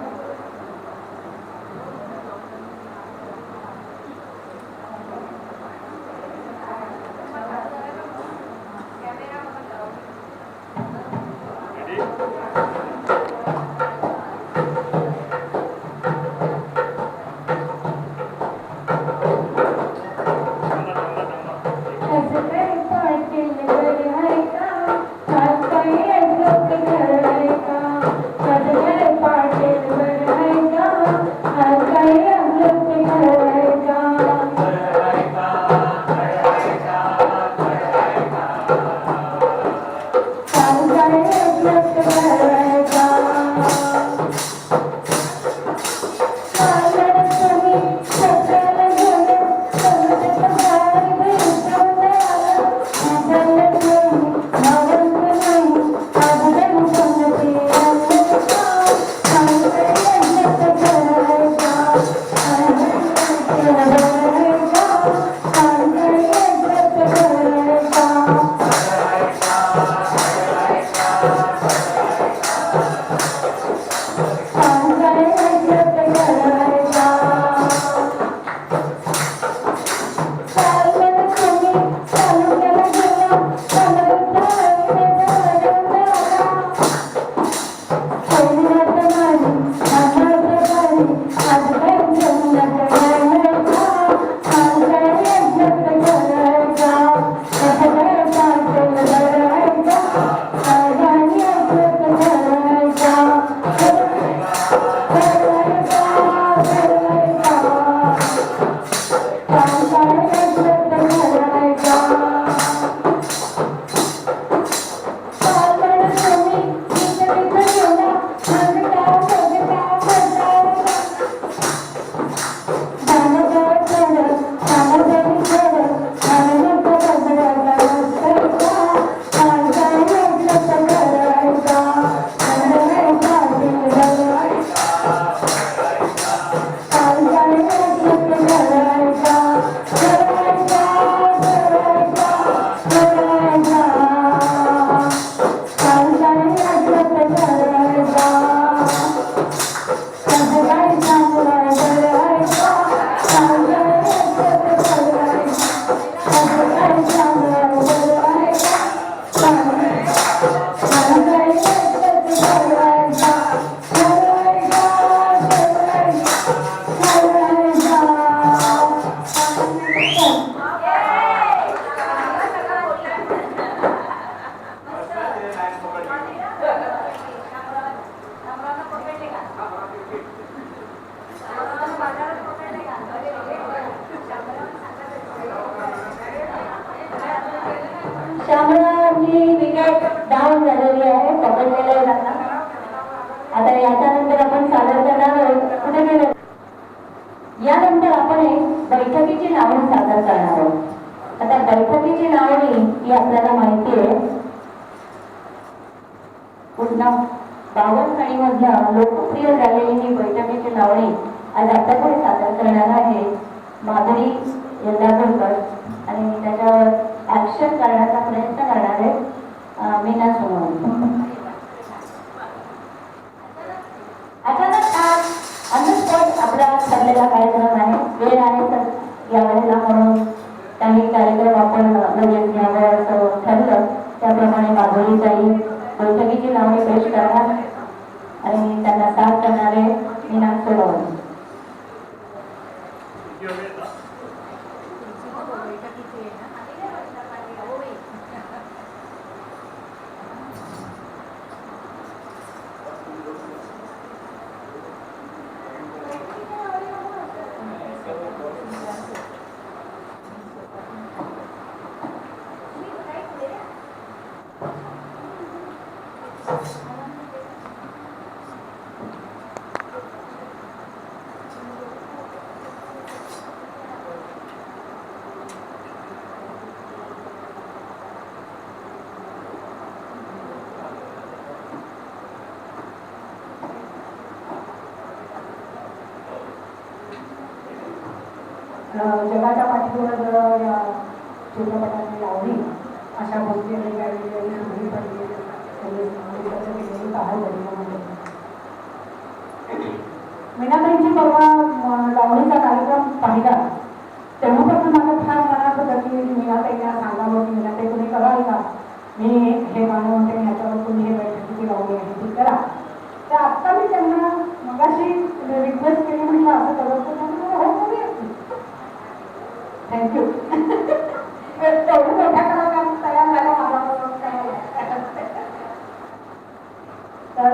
त्यामुळे ही विकेट डाऊन झालेली आहे, पकडलेलं आहे त्यांना. आता याच्यानंतर आपण सादर करणार आहोत. कुठे गेले? यानंतर आपण एक बैठकीची नावं सादर करणार आहोत. आता बैठकीची नावणी ही आपल्याला माहिती आहे, पुन्हा बावनखणीमधल्या लोकप्रिय झालेली ही बैठकीची नावणी आज आपल्याकडे सादर करणार आहे माधुरी यल्लापूरकर आणि त्याच्यावर ऍक्शन करण्याचा प्रयत्न करणार आहे मीना सोनवणे. अचानक हा अंधस्फोट आपला ठरलेला कार्यक्रम आहे, वेळ आहे तर या वेळेला म्हणून काही कार्यक्रम आपण लगेच घ्यावं असं ठरलं. त्याप्रमाणे माधुरीताई बैठकीची नावणी पेश करणार आणि त्यांना साथ करणारे मीना सोनवणे. जगाच्या पाठीवर या चित्रपटाने लावली अशा गोष्टी सुरू पडली मीनाताईंची परवा लावणीचा कार्यक्रम पाहिला तेव्हापासून माझं फार मनात होतं की मीनाताईंना सांगावं की मीनाताई तुम्ही कराल का, मी हे गाणं म्हणते ह्याच्यावर तुम्ही हे बैठकीची लावणी आहे ती करा. तर आत्ता मी त्यांना मगाशी रिक्वेस्ट केली, म्हटलं असं करत हो करूया. थँक्यू. तेवढं मोठ्या कलाकार तयार झाला माझ्याबरोबर तर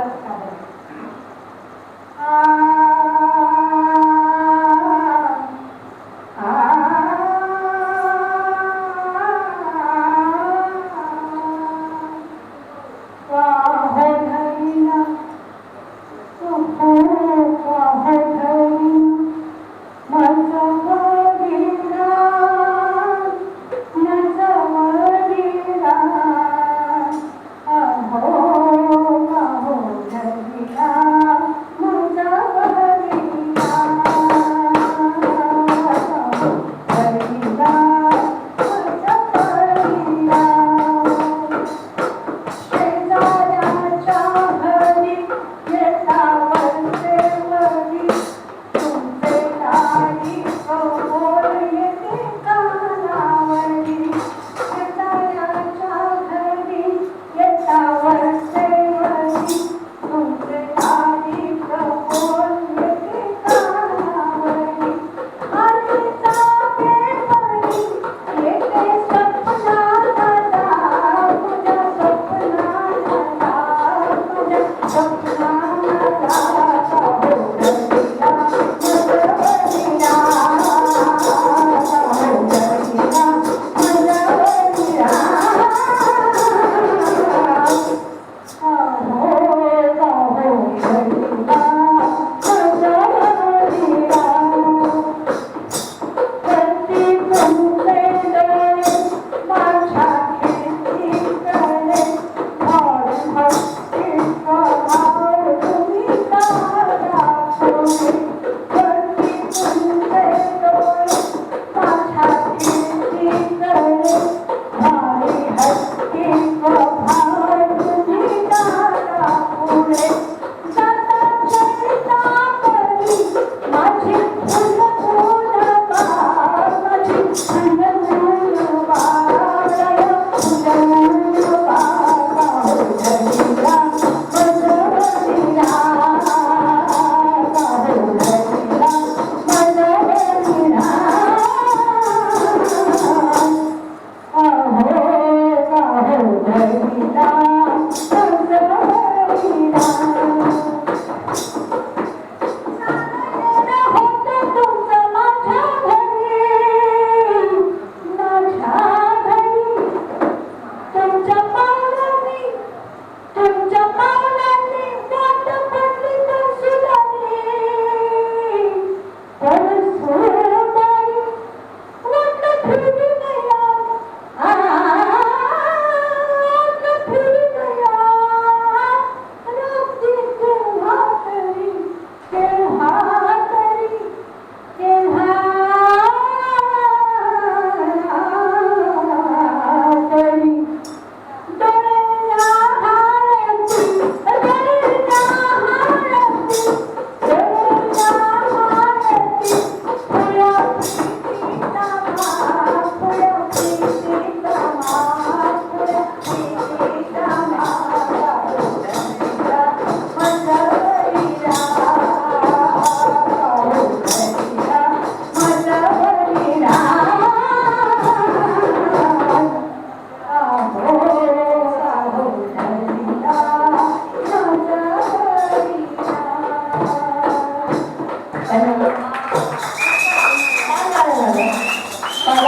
वर्ड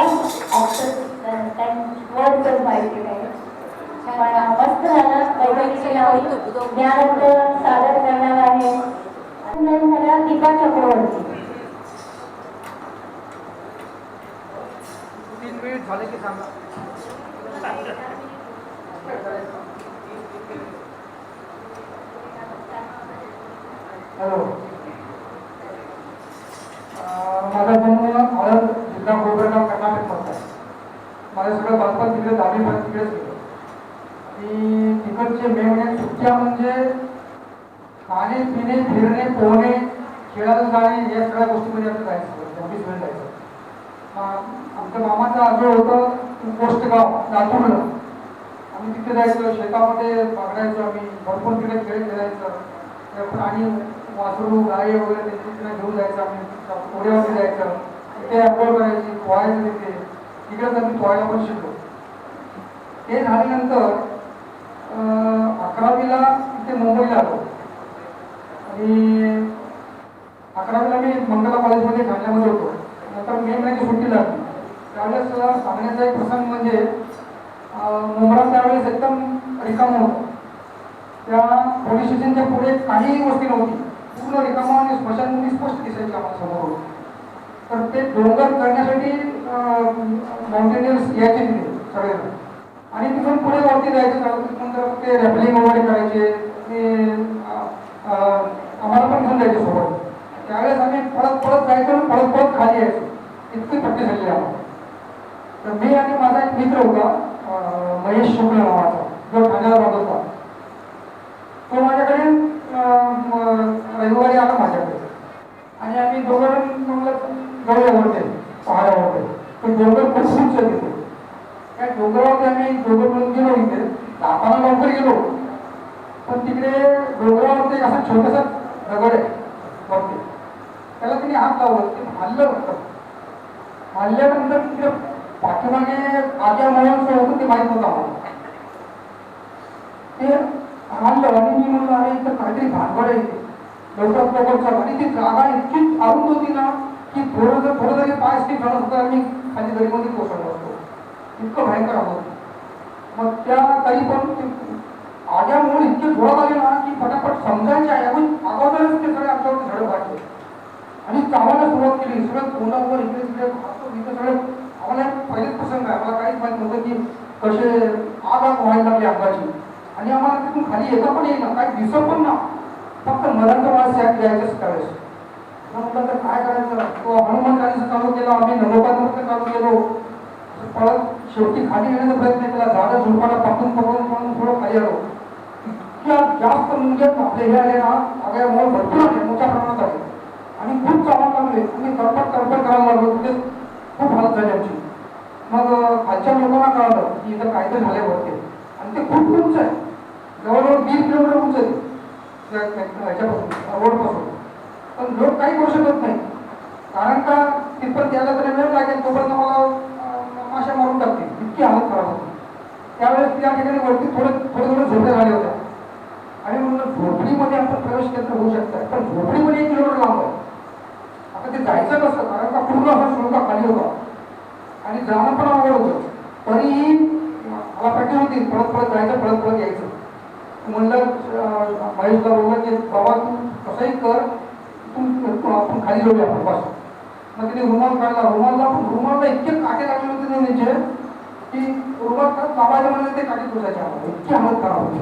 माहिती नाही पण मस्त झालं. मैत्रिणीचे नाव ज्ञानंत सादर करणार आहे झाल्या दीपा चक्रवर्ती. 3 मिनिट झाले की सांगा. हॅलो, माझा जन्म आळंद जिल्हा गोरेगाव कर्नाटकमध्ये आहे. माझं सगळं बालपण तिकडे 10वीपर्यंत तिकडेच गेलं. आणि तिकडचे मेवणे सुट्ट्या म्हणजे खाणे पिणे फिरणे पोहणे खेळायला जाणे या सगळ्या गोष्टीमध्ये आम्ही जायचं. 24 वेळ जायचं. आमच्या मामाचं आजोळ होतं पोस्टगाव लातूरला. आम्ही तिथे जायचो, शेतामध्ये बागडायचो आम्ही. भरपूर तिकडे खेळ खेळायचं. प्राणी वासरू गाई वगैरे तिकडे घेऊन जायचं आम्ही. कोड्यावरती जायचं, तिथे अंघोळ करायची, पोहायचं तिथे. तिकडेच आम्ही पोहायला पण शिकलो. ते झाल्यानंतर 11वीला तिथे मुंबईला आलो. आणि 11वीला मी मंगला कॉलेजमध्ये ठाण्यामध्ये होतो. नंतर मे महिन्याची सुट्टी लागली. त्यावेळेस सांगण्याचा एक प्रसंग म्हणजे मुंबरा त्यावेळेस एकदम रिकामं होतं. त्या पोलीस स्टेशनच्या पुढे काहीही गोष्टी नव्हती. पूर्ण रिकामं आणि स्मशानभूमी स्पष्ट दिसायची आम्हाला समोर. तर ते डोंगर करण्यासाठी माउंटेनियर्स यायचे तिथे सगळेजण. आणि तिथून पुढे वरती जायचं नंतर ते रॅपलिंग वगैरे करायचे. ते आम्हाला पण घेऊन जायचे सोबत. त्यावेळेस आम्ही पळत जायचो आणि पळत खाली यायचो. इतकी प्रॅक्टिस झाली आम्हाला. तर मी आणि माझा एक मित्र होता महेश शुक्ल नावाचा, जो ठाण्याला राहत होता. तो माझ्याकडे रविवारी आला माझ्याकडे. आणि आम्ही दोघं जाऊया वरते पहाडावरते. तो डोंगर खूप उंच तिथे. त्या डोंगरावरती आम्ही दोघं मिळून गेलो. इथे जाताना लवकर गेलो, पण तिकडे डोंगरावरती असा छोटासा दगड आहे वरती. त्याला तिने हात लावलं, ते हल्लं होतं. हल्ल्यानंतर तिथे पाठीमागे आज्या म्हणून होतं ते माहीत नव्हतं आम्हाला. ते हल्लं आणि मी म्हणलं अरे इथं काहीतरी भानगड आहे लवकरात. आणि ती जागा इतकी अरुंद होती ना की थोडं जरी पाय स्टिक झालं होतं आणि खाली दरीमध्ये कोसळलो असतो. इतकं भयंकर होतं. मग त्या तरी पण आज्या म्हणून इतके जोरात आले ना की फटाफट समजायचे आहे. अगोदरच ते सगळे आमच्यावरती झडप घातले आणि चावायला सुरुवात केली. सगळं तोंडावर इकडे तिकडे इथं सगळं. आम्हाला पहिलेच प्रसंग आहे, मला काहीच माहित नव्हतं की कसे आग व्हायला लागली अंगाची. आणि आम्हाला तिथून खाली येता पण येईना, काही दिसत पण ना. फक्त मराठा वास यायचंच त्यावेळेस. म्हटलं तर काय करायचं. तो हनुमान चालीसा चालू केला, आम्ही नमोपात चालू केलो. पळत शेवटी खाली येण्याचा प्रयत्न केला. झाडं झुडपाला पकडून थोडं खाली आलो. इतक्या जास्त म्हणजे आपले हे आले ना सगळ्या मोल भरपूर आले, मोठ्या प्रमाणात आले. आणि खूप चावायला लागले. आम्ही तडपड करायला लागलो. तिथे खूप हालत झाली आमची. मग खालच्या लोकांना कळलं की इथं काहीतरी झालंय वरती. आणि ते खूप उंच आहे, जवळजवळ 20 किलोमीटर उंच आहे ह्याच्यापासून रोडपासून. पण लोक काही करू शकत नाही, कारण का तिथपर्यंत यायला तरी वेळ लागेल. तोपर्यंत मला माशा मारून टाकतील, इतकी हालत खराब होती. त्यावेळेस त्या ठिकाणी वरती थोडे झोपड्या झाल्या होत्या. आणि म्हणून झोपडीमध्ये आपण प्रवेश केंद्र होऊ शकतात, पण झोपडीमध्ये 1 किलोमीटर लांब आहे. आता ते जायचं कसं, कारण का पूर्ण असा शुल्का खाली होता आणि जाणं पण अवघड होतं. तरीही मला प्रॅक्टिस होती, पळत जायचं, पळत यायचं. म्हणलं महेशला बोललं की बाबा तू कसंही कर, तू आपण खाली जाऊया आपण बस. मग तिने रुमाल काढला. रुमालला इतके काटे लागले होते नेहमीचे की रुमाल लावायचं म्हणजे ते काटे पुसायचे आम्हाला. इतकी हालत खराब होती.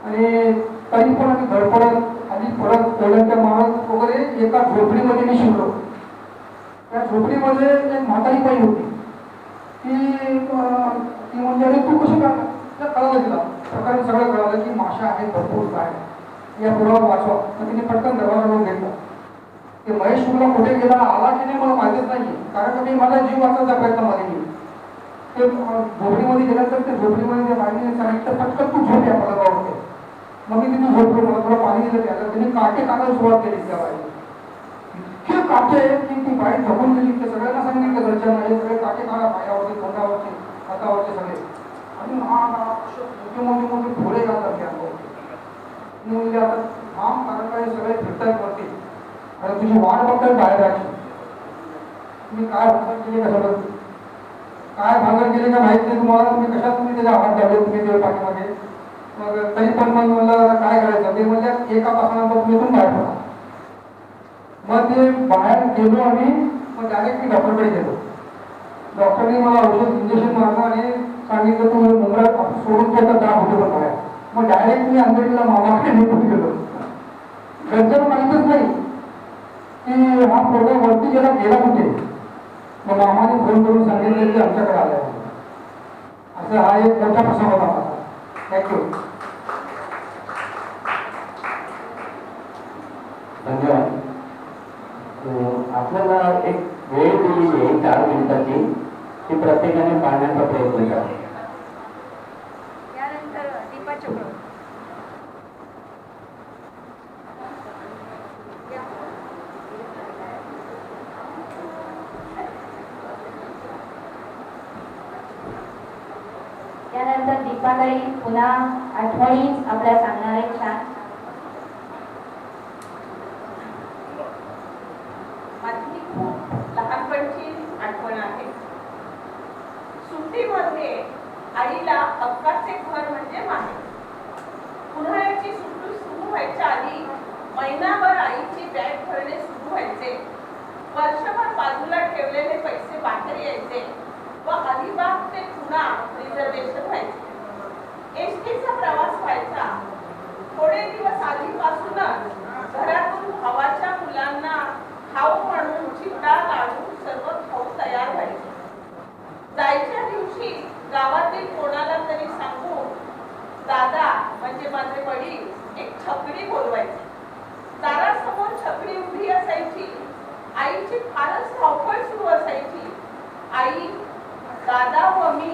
आणि तरी पण आम्ही धडपडत आणि परत ओढ्याच्या मारत वगैरे एका झोपडीमध्ये मी शिरलो. त्या झोपडीमध्ये एक म्हातारी बाई होती. ती म्हणजे अरे तू कसं काय, कळालं तिला प्रकारे सगळं कळालं की माशा आहेत भरपूर काय, या पुरावर वाचवा. मग तिने पटकन दरवाजा लावून घेतला. ते महेश शुक्ला कुठे गेला आला की नाही मला माहितीच नाही, कारण की माझा जीव वाचवण्याचा प्रयत्न मध्ये मी ते झोपडीमध्ये गेल्यानंतर ते झोपडीमध्ये त्या बाईने सांगितलं पटकन तू झोप या पलंगावरती. मग मी तिथे झोपलो. मला थोडं पाणी दिलं त्याला. तिने काटे टाकायला सुरुवात केली त्या बाईने. इतके काटे की ती बाई झोपून गेली. ते सगळ्यांना सांगितलं घरच्यांना हे सगळे काटे काढा पायावरती, तोंडावरती, हातावरचे सगळे. आणि मोठे फुले घालतात त्या अंगावरती. म्हणजे आता थांब, कारण का हे सगळे फिरतायत वरती आणि तुझी वाट बघताय बाहेर राहायची. तुम्ही काय भांगर केले कशाबद्दल, काय भांगर केले का माहित नाही तुम्हाला, तुम्ही त्याच्या हात लावले तुम्ही ते पाठीमागे. मग तरी पण मग म्हणलं काय करायचं, ते म्हणजे एका तासानंतर तुम्ही इथून बाहेर पडा. मग ते बाहेर गेलो आणि मग डायरेक्ट मी डॉक्टरकडे गेलो. डॉक्टरने मला औषध इंजेक्शन मारलं आणि सांगितलं तू मुंबई सोडून त्याचा दाब होतो पण बाहेर. मग डायरेक्ट मी अंधेरीला मामाकडे निघून गेलो. घरच्यांना माहितच नाही की हा पोरगा वरती गेला कुठे. मग मामाने फोन करून सांगितलं की आमच्याकडे आलाय. असं हा एक मोठा प्रसंग होता माझा. थँक्यू. धन्यवाद. आपल्याला एक वेळ दिलेली आहे 4 मिनिटाची, ती प्रत्येकाने पाळण्याचा प्रयत्न करा. त्यानंतर दीपा चक्रवर्ती. त्यानंतर दीपाताई पुन्हा आठवणी आपल्या सांगणार आहेत छान. माझी खूप लहानपणची आठवण आहे. सुट्टीमध्ये आईला हक्काचे घर म्हणजे माहेर. उन्हाळ्याची सुट्टी सुरू व्हायच्या आधी महिनाभर आईची बॅग भरणे सुरू व्हायचे. वर्षभर बाजूला ठेवलेले पैसे बाहेर यायचे व अलिबाग ते पुणा रिझर्वेशन व्हायचे. एसटीचा प्रवास व्हायचा. थोडे दिवस आधीपासूनच घरातून भावाच्या मुलांना खाऊ म्हणून चिवडा लाडू सर्व खाऊ तयार व्हायचे. जायच्या दिवशी गावातील कोणाला तरी सांगून दादा म्हणजे माझे वडील एक छकडी बोलवायचे. दारासमोर छकडी उभी असायची. आईची फारच धावपळ सुरू असायची. आई, दादा व मी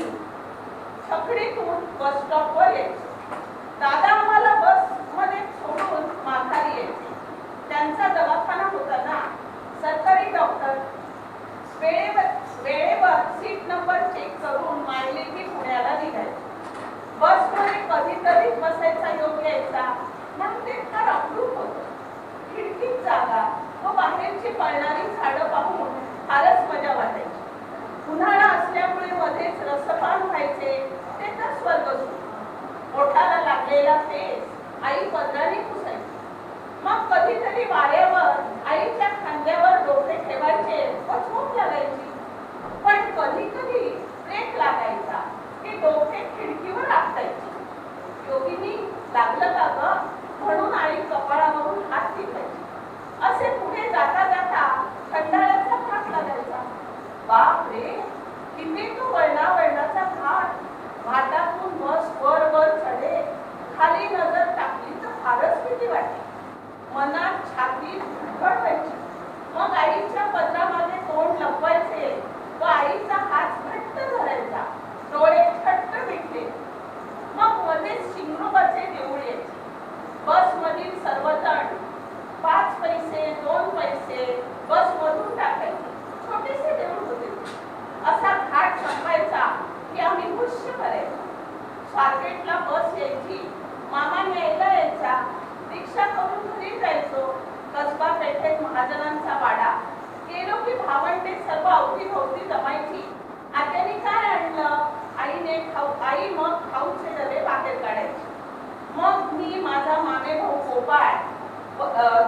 छकडीतून बस स्टॉपवर यायचो. दादा आम्हाला बस मध्ये सोडून माघारी यायचे. त्यांचा दवाखाना होता ना, सरकारी डॉक्टर. वेळेवर सीट नंबर चेक करून मांडले की पुण्याला निघायचे. बसमध्ये कधीतरी बसायचा योग यायचा म्हणून ते फार अप्रूप होतं. खिडकीत जागा व बाहेरची पळणारी झाडं पाहून फारच मजा वाटायची. उन्हाळा असल्यामुळे मध्येच रसपान व्हायचे, ते तर स्वर्ग सुख. ओठाला लागलेला फेस आई पदराने पुसायची. मग कधीतरी वाऱ्यावर आईच्या खांद्यावर डोके ठेवायचे व झोप लागायची. पण कधी कधी ब्रेक लागायचा की डोके खिडकीवर आपटायचे. योगिनी लागलं का ग म्हणून आई कपाळावरून हात टिपायची. असे पुढे जाता जाता खंडाळ्याचा घाट लागायचा. बाप रे, किती तो वळणाचा घाट. घाटातून बस वर वर चढे. खाली नजर टाकली तर फारच भीती वाटते. मनात छाती धडधड व्हायची. मग आईच्या पदरामध्ये तोंड लपवायचे व आईचा हात घट्ट धरायचा. डोळे थट्ट मिटले. मग मध्येच शिंगरोबाचे देऊळ यायचे. बस मधील सर्वजण 5 पैसे 2 पैसे बस मधून टाकायचे. छोटेसे देऊळ होते. असा घाट संपायचा की आम्ही खुश करायचो. स्वारगेटला बस यायची. मामा न्यायला यायचा. रिक्षा करून घरी जायचो. कसबा पेठेत महाजनांचा वाडा. गेलो की भावंडे सर्व अवतीभोवती जमायची. आत्याने काय आणलं, आई मग खाऊचे डबे बाहेर काढायचे. मग मी, माझा मामे भाऊ गोपाळ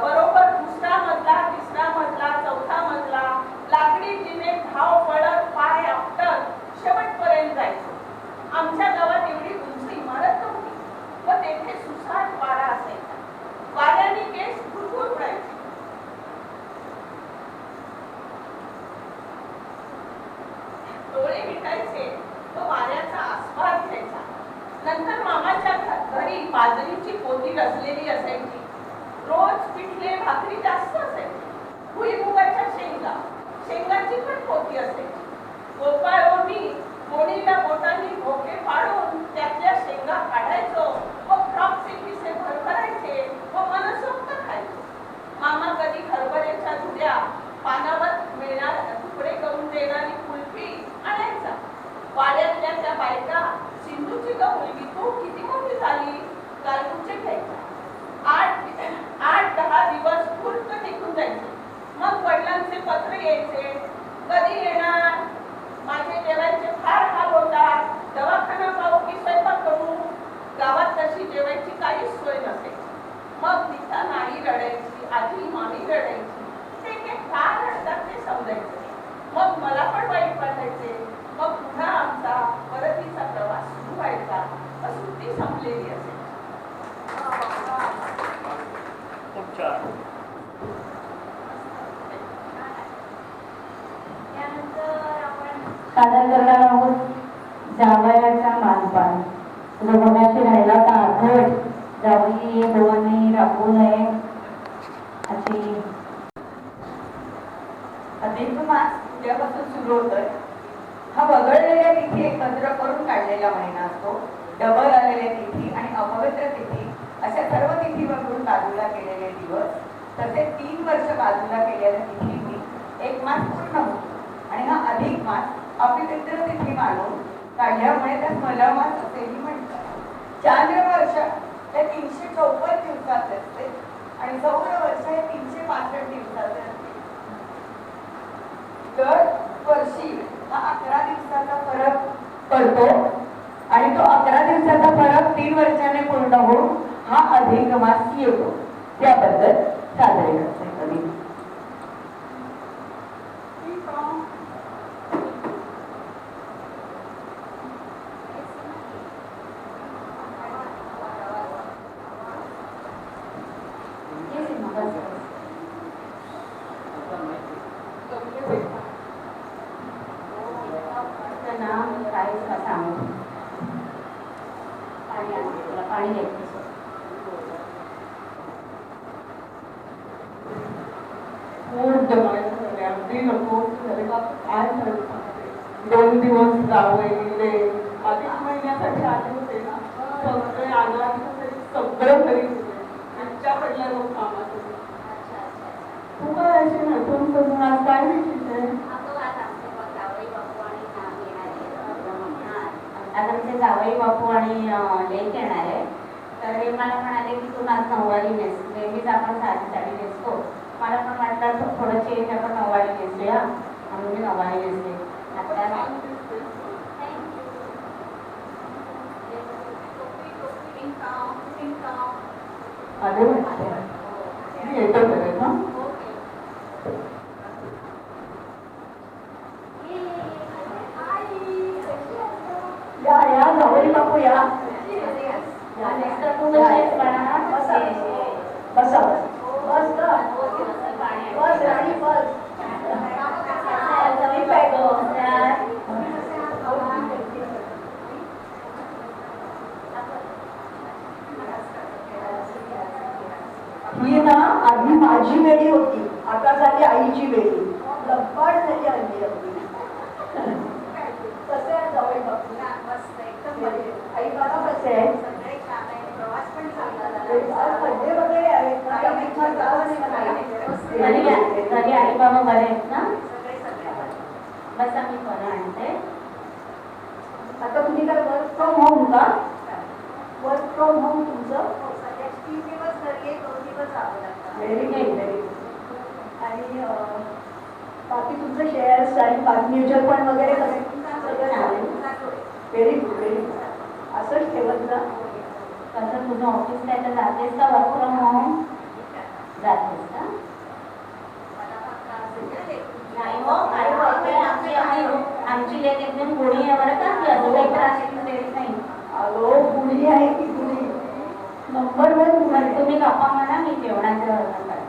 बरोबर 2रा मजला, 3रा मजला, 4था मजला लाकडी जिने धाव पडत पाय आपटत शेवटपर्यंत जायचो. आमच्या गावात एवढी उंच इमारत नव्हती व तेथे सुसाट वारा असायचा. वाऱ्याने केस भुरभुर उडायचे. डोळे मिटायचे व वाऱ्याचा आस्वाद घ्यायचा. नंतर मामाच्या घरी बाजरीची पोती रचलेली असायची. रोज पिठले भाकरी जास्त असायची. भुईमुगाच्या शेंगाची पण पोती असायची. गोपाळ व मी कोणीला बोटांनी भोके पाडून त्यातल्या शेंगा काढायचो व फ्रॉकचे खिसे भरभरायचे व मनसोक्त खायचो. मामा कधी हरभऱ्याच्या धुड्या पानावर मिळणार तुकडे करून देणारी कुल्फी आणायचा. वाड्यातल्या त्या बायका सिंधूची ग मुलगी तू किती मोठी झाली गालगुचे घ्यायचा. 8-10 दिवस फुलक टिकून जायचे. मग वडिलांचे पत्र यायचे. सादर करणार आहोत जावयाचा मानपान. तुझं कोणाशी राहिला होता आठवण, जावई दोघांनी राखू नये अशी. अधिक मास उद्यापासून सुरू होतोय. हा वगळलेल्या तिथी एकत्र करून काढलेला महिना असतो. डबल आलेल्या तिथी आणि अपवित्र तिथी अशा सर्व तिथी वगळून बाजूला केलेले दिवस, तसेच 3 वर्ष बाजूला केलेल्या तिथींनी एक मास पूर्ण होतो. आणि हा अधिक मास अपवित्र तिथी मानून काढल्यामुळे त्यात मलमास असेही म्हणतात. चांद्र वर्ष हे 354 दिवसाचे असते आणि सौर वर्ष हे 365 दिवसाचे असते. दर वर्षी हा 11 दिवसाचा फरक पडतो आणि तो 11 दिवसाचा फरक 3 वर्षाने पूर्ण होऊन हा अधिक मास येतो. त्याबद्दल साजरे करते कधी. पाणी द्यायचं. अगदी नको काय 2 दिवस जावईले अधिक महिन्यासाठी आले होते ना, सगळे आजारी होते, सगळं घरी होते. आजच्या पडल्या लोक कामात होते. तू काय अशी नटून करून आज काय विशेष आहे? आता आमचे जावई बापू आणि लेक येणार आहे, तर हे मला म्हणाले की तू आज नऊवारी नेस. नेहमीच आपण साधी साडी नेसतो, मला पण वाटलं थोडं चेंज आपण नऊवारी नेसूया म्हणून मी नऊवारी नेसले. अरे मी येतो करेल ना. या जावई बापू या. बसा बस बस राणी बस. ही ना आधी माझी वेळी होती, आता झाली आईची वेळी. लब्बाड झाली आली अगदी. कसे आहे जावई बापू? आई बाबा कसे आहे? पडदे वगैरे आहेत ना? घरी आई बाबा बरे आहेत ना? बस आम्ही बरं आणते. आता तुम्ही काय वर्क फ्रॉम होम का? वर्क फ्रॉम होम तुमचं? Very good very good. आणि बाकी तुमचं शेअर्स आणि म्युच्युअल फंड वगैरे सगळं चालेल. Very good very good. असंच ठेवत जा. कसं तुझं ऑफिस काय तर जातेस का वर्क फ्रॉम होम? जातेस का? नाही हो, काय बोलते आमची लेक एकदम गुणी आहे बरं का, की असं काही त्रास देत नाही. अगो गुणी आहे की गुणी नंबर 1 गुणी. तुम्ही गप्पा म्हणा, मी जेवणाचं वर्णन करते.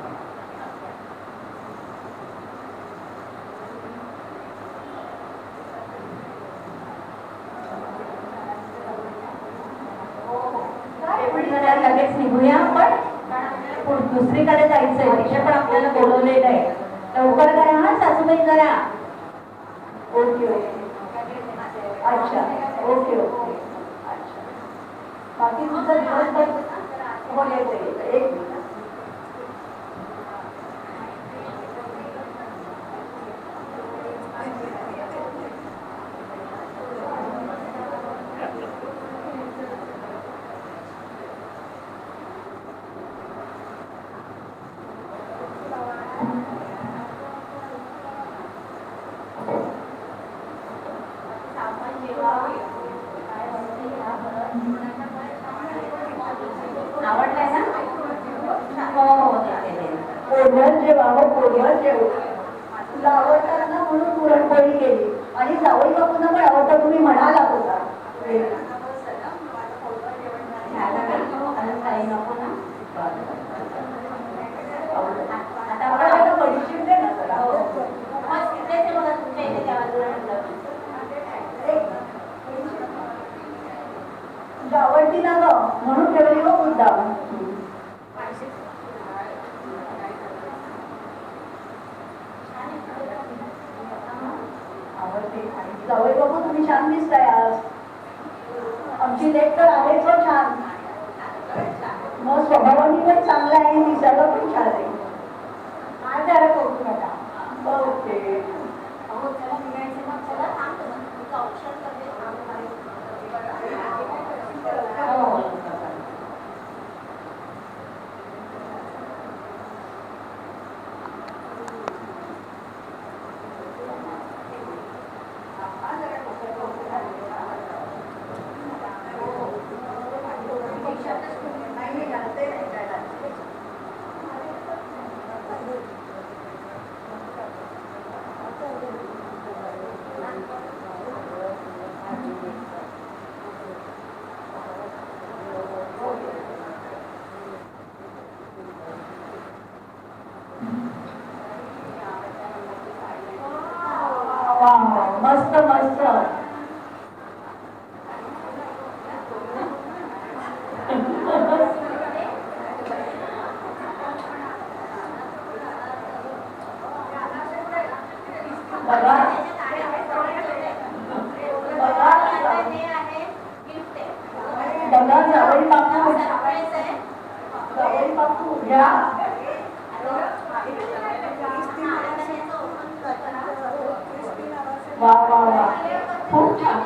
लगेच निघूया आपण, दुसरीकडे जायचंय. तिथे पण आपल्याला बोलवलेलं आहे. लवकर करा हा सासूबाई जरा. Okay okay. अच्छा ओके ओके. अच्छा बाकी तुमचा दिवसभर हो येते. एक मिनिट. आवडलंय ना? हो हो देते. पोळ्यात जेवा हो, पोळ्यात जेव. तुला आवडतात ना म्हणून पुरणपोळी केली. आणि जावई बापूंना पण आवडतं तुम्ही म्हणालात होता. अजून काही नको ना? आता आपल्याला बडीशेप दे ना जरा. हो मस्त बघा तुमच्या इथे त्या बाजूला. तुझ्या आवडती ना ग म्हणून ठेवली हो मुद्दाम. आवडते आणि जावई बाबू तुम्ही छान दिसताय आज. आमची लेक तर आहेच हो छान. मग स्वभावाने पण चांगला आहे, दिसायला पण छान आहे. काय जरा कौतुक आता. ओके. मस्त मस्त. बघा जावई बापू, जावई बापू घ्या. वा वा वा, खूप छान.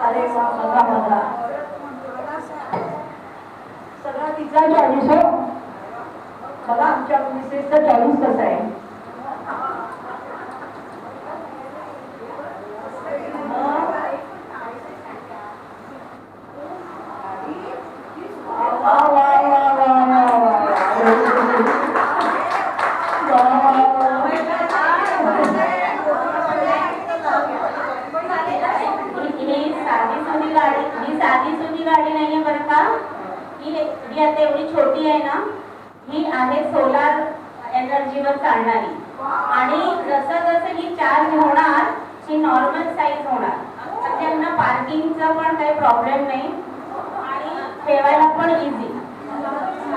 अरे वा, बघा बघा, सगळा तिचा चॉईस हो. बघा आमच्या मिसेसचा चॉईस कसा आहे. वा वा वा वा वा साधी सुधी गाडी नाहीये बरं का. ही आता एवढी छोटी आहे ना, ही आहे सोलार एनर्जीवर चालणारी. आणि जसं जसं ही चार्ज होणार ही नॉर्मल साईज होणार. तर त्यांना पार्किंगचा पण काही प्रॉब्लेम नाही आणि ठेवायला पण इझी.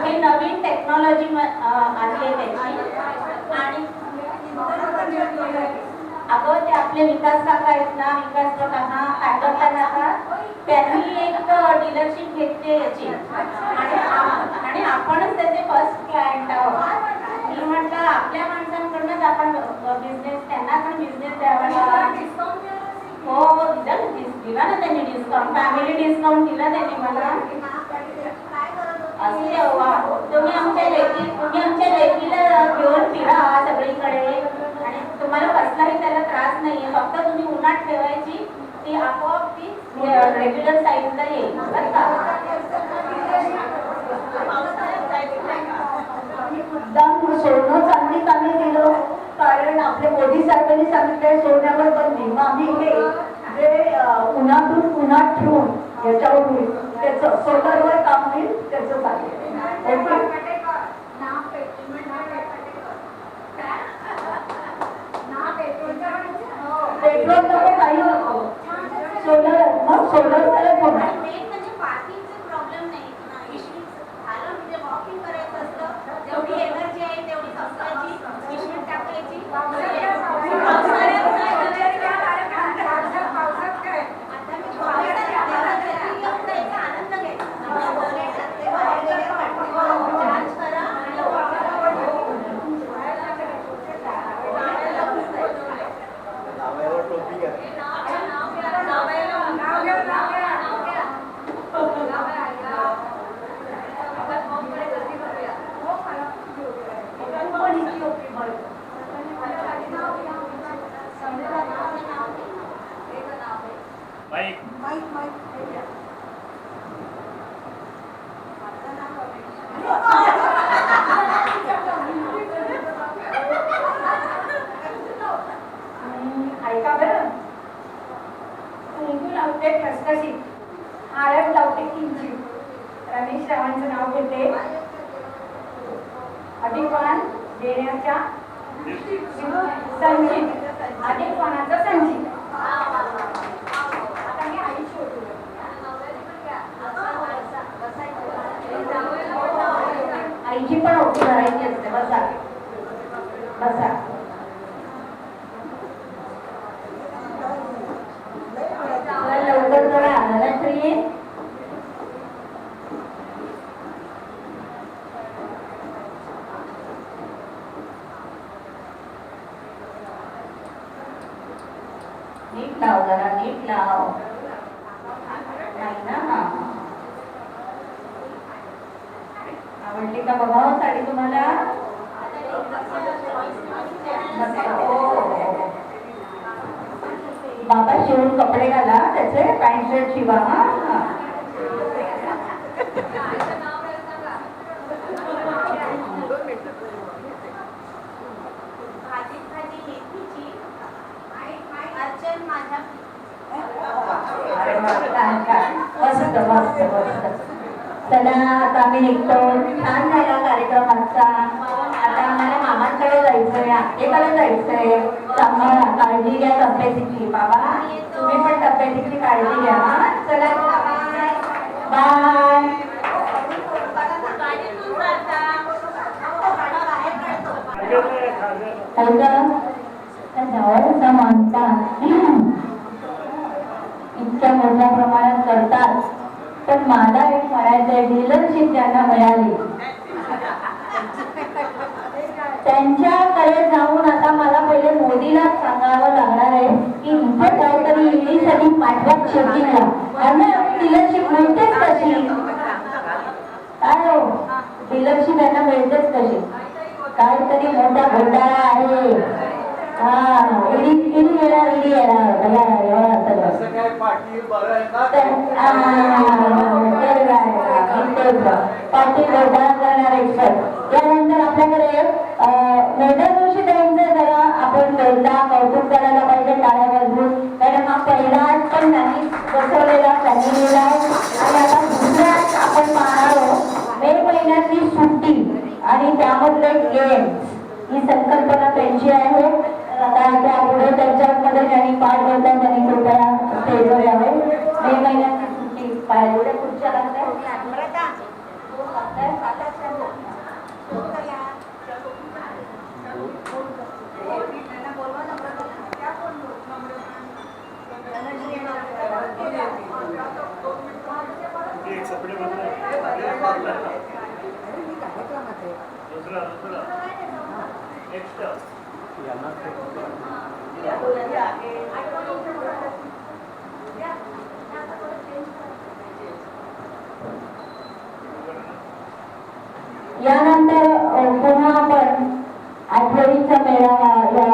हे नवीन टेक्नॉलॉजी आली आहे त्याची. आणि अगं ते आपले विकास काका आहेत ना, विकास काका पॅटर्नला जातात, त्यांनी एक डीलरशिप घेतली याची. आणि आपणच त्याचे फर्स्ट क्लायंट आहोत. मी म्हटलं आपल्या माणसांकडूनच आपण बिझनेस, त्यांना पण बिझनेस द्यावा. हो दिला ना त्यांनी डिस्काउंट, फॅमिली डिस्काउंट दिला त्यांनी मला. तुम्ही आमच्या लेकीला घेऊन फिरा सगळीकडे आणि तुम्हाला कसलाही त्याला त्रास नाहीये. फक्त तुम्ही उन्हात ठेवायची, ती आपोआप ती रेग्युलर साईजला येईल बरं का. मुद्दाम सोनं चांगली चांगली दिलं, कारण आपल्या मोदी साहेबांनी सांगितलंय सोन्यावर बंदी. मग आम्ही हे जे उन्हात ठेवून याच्यावर त्याचं सोलरवर काम होईल त्याचं सांगितलं. पेट्रोल नको, काही नको, सोलर. मग सोलर त्याला होणार. प्रॉब्लेम नाही. म्हणजे वॉकिंग करायचं असतं, जेवढी एनर्जी आहे तेवढी संपवायची, पिशवीत टाकायची. आनंद ऐका बरं, कुंकू लावते ठसठशीत, हळद लावते किंचित. रमेश रावांचं नाव घेते. अधिकवान देण्याच्या संचित, अधिकवानाचा संचित. तुमची पण ओटी भरायची असते. बसा बसा. लवकर जरा आला ना श्री. नीट लाव जरा, नीट लाव. नाही ना. हा, आवडली का बघा साडी तुम्हाला? बाबा शिवून कपडे घाला त्याचे, पॅन्ट शर्ट शिवा. हा मस्त मस्त मस्त. चला आता आम्ही निघतो. छान झाला कार्यक्रम आजचा. आता आम्हाला मामांकडे जायचंय, आत्तेकडे जायचंय. सांभाळा, काळजी घ्या तब्येतीची. बाबा तुम्ही पण तब्येतीची काळजी घ्या. चला बाय. जवळचा मानता इतक्या मोठ्या प्रमाणात करतात. पण मला एक म्हणायचंय, डीलरशिप ज्यांना मिळाली त्यांच्याकडे जाऊन आता मला पहिले मोदीला सांगावं लागणार आहे की इथं काहीतरी इंग्लिश आणि पाठवत शेतीला आणि डीलरशिप मिळतेच कशी. काय हो, डीलरशिप यांना मिळतेच कशी. काहीतरी मोठा घोटाळा आहे. पाटील घोटाळा करणार एक्सपर्ट. त्यानंतर आपल्याकडे मेधा जोशी त्यांचं जरा आपण त्यांचा कौतुक करायला पाहिजे, टाळ्या वाजवून. कारण हा पहिला पण त्यांनी बसवलेला फॅमिलीला आणि आता दुसरा आपण पाहणार आहोत मे महिन्यातली सुट्टी आणि त्यामधले गेम्स. ही संकल्पना त्यांची आहे. आता त्यापुढे त्यांच्यामध्ये ज्यांनी पाठ घेतला त्यांनी कृपया स्टेजवर यावे. मे महिन्याची सुट्टी पाहिजे पुढच्या लागतात. यानंतर पुन्हा आपण आठवडीचा मेळावा या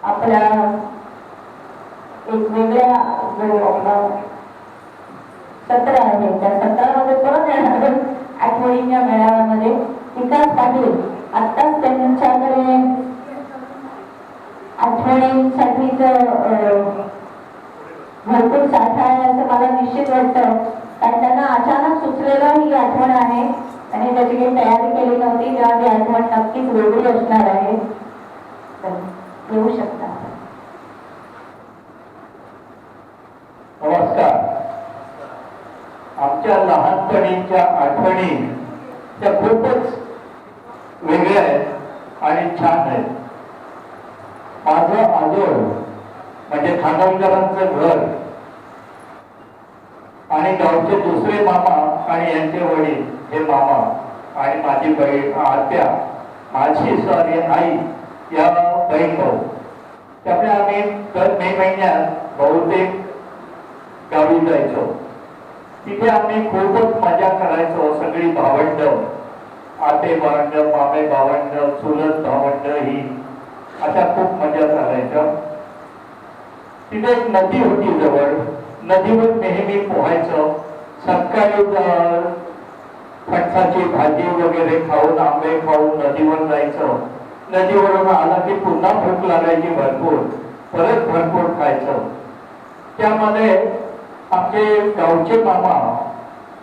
आपल्या एक वेगळ्या जो आपला सत्र आहे त्या सत्रामध्ये परत येणार. आठवडीच्या मेळाव्यामध्ये विकास पाटील आत्ताच त्यांच्याकडे आठवणींसाठीच भरपूर साठा आहे असं मला निश्चित वाटतं. कारण त्यांना अचानक सुचलेलं ही आठवण आहे आणि त्याची काही तयारी केली नव्हती. तेव्हा ती आठवण नक्कीच वेगळी असणार आहे. येऊ शकता. नमस्कार. आमच्या लहानपणीच्या आठवणी त्या खूपच वेगळ्या आहेत आणि छान आहेत. माझं आजोळ म्हणजे खानोलकरांचं घर आणि गावचे दुसरे मामा आणि यांचे वडील हे मामा आणि माझी बहीण आत्या, माझी सॉरी आई या बहीण भाऊ. त्यामुळे आम्ही दर मे महिन्यात बहुतेक गावी जायचो. तिथे आम्ही खूपच मजा करायचो. सगळी भावंड, आते भावंड, मामे भावंड, चुलत भावंड ही अशा खूप मजा चालायच्या. तिथे एक नदी होती जवळ. नदीवर नेहमी पोहायचं. सकाळी फणसाची भाजी वगैरे खाऊन, आंबे खाऊन नदीवर जायचं. नदीवरून आला की पुन्हा भूक लागायची भरपूर. परत भरपूर खायचं. त्यामध्ये आमचे गावचे मामा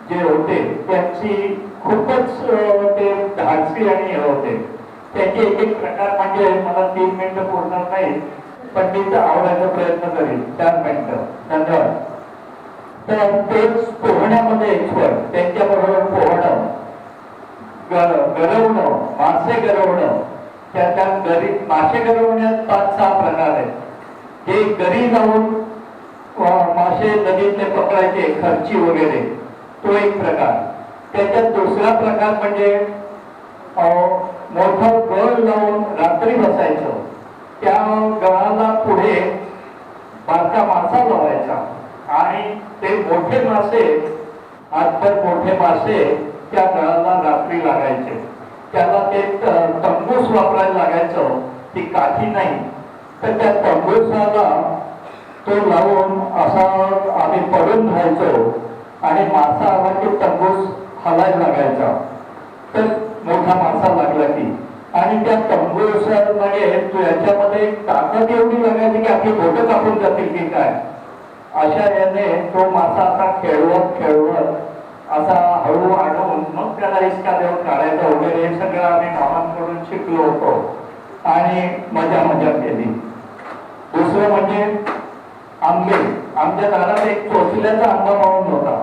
जे होते त्यांची खूपच ते धाडसी आणि हे होते. त्याचे एक एक प्रकार म्हणजे मला 3 मिनिटं पूर्ण नाही पण मी आवडायचा प्रयत्न करीन. 4 मिनिटं. धन्यवाद. तर तेच पोहण्यामध्ये एक्सपर्ट. त्यांच्याबरोबर पोहणं गरवणं, मासे गरवणं, त्या मासे गरवण्यात 5-6 प्रकार आहेत. हे गरी लावून मासे नदीतले पकडायचे, खर्ची वगैरे, तो एक प्रकार. त्याच्यात दुसरा प्रकार म्हणजे मोठं गळ लावून रात्री बसायचं, त्या गळाला पुढे बारका मासा लावायचा आणि ते मोठे मासे, हातभर मोठे मासे त्या गळाला रात्री लागायचे. त्याला ते तंबूस वापरायला लागायचं, ती काठी नाही. तर त्या तंबूसाला तो लावून असा आम्ही पडून राहायचो आणि मासा आला की तंबूस हलायला लागायचा. तर मोठा मासा लागला की, आणि त्या तंबूसामध्ये याच्यामध्ये ताकद एवढी लागायची की आपली बोटं कापून जातील की काय, अशा याने तो मासा असा खेळवत असा हळू आणून मग त्याला इसका देऊन काढायचा वगैरे, हे सगळं आम्ही मामांकडून शिकलो होतो आणि मजा केली. दुसरं म्हणजे आंबे. आमच्या दारात एक चोचल्याचा आंबा म्हणून होता.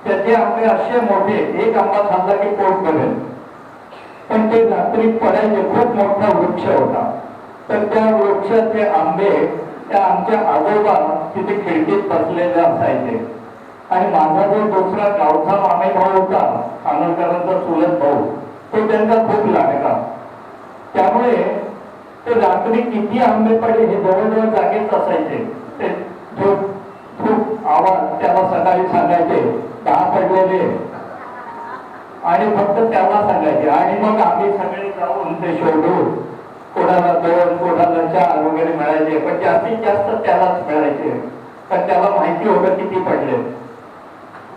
त्याचे आंबे असे मोठे, एक आंबा खाल्ला की पोट भरेल, पण ते रात्री पडायचे. खूप मोठा वृक्ष होता. तर त्या वृक्षाचे आंबे त्या आमच्या आजोबा तिथे खिडकीत बसलेले असायचे. आणि माझा जो दुसरा गावचा मामे भाऊ होता, खानोलकरांचा चुलत भाऊ, तो त्यांचा खूप लाडका. त्यामुळे ते रात्री किती आंबे पडले हे जवळजवळ जागेच असायचे. ते खूप आवाज त्याला सकाळी सांगायचे, 10 पडलेले, आणि फक्त त्याला सांगायचे. आणि मग आम्ही सगळे जाऊन ते शोधून कोणाला 2, कोणाला 4 वगैरे मिळायचे, पण जास्तीत जास्त त्यालाच मिळायचे, तर त्याला माहिती होतं किती पडले.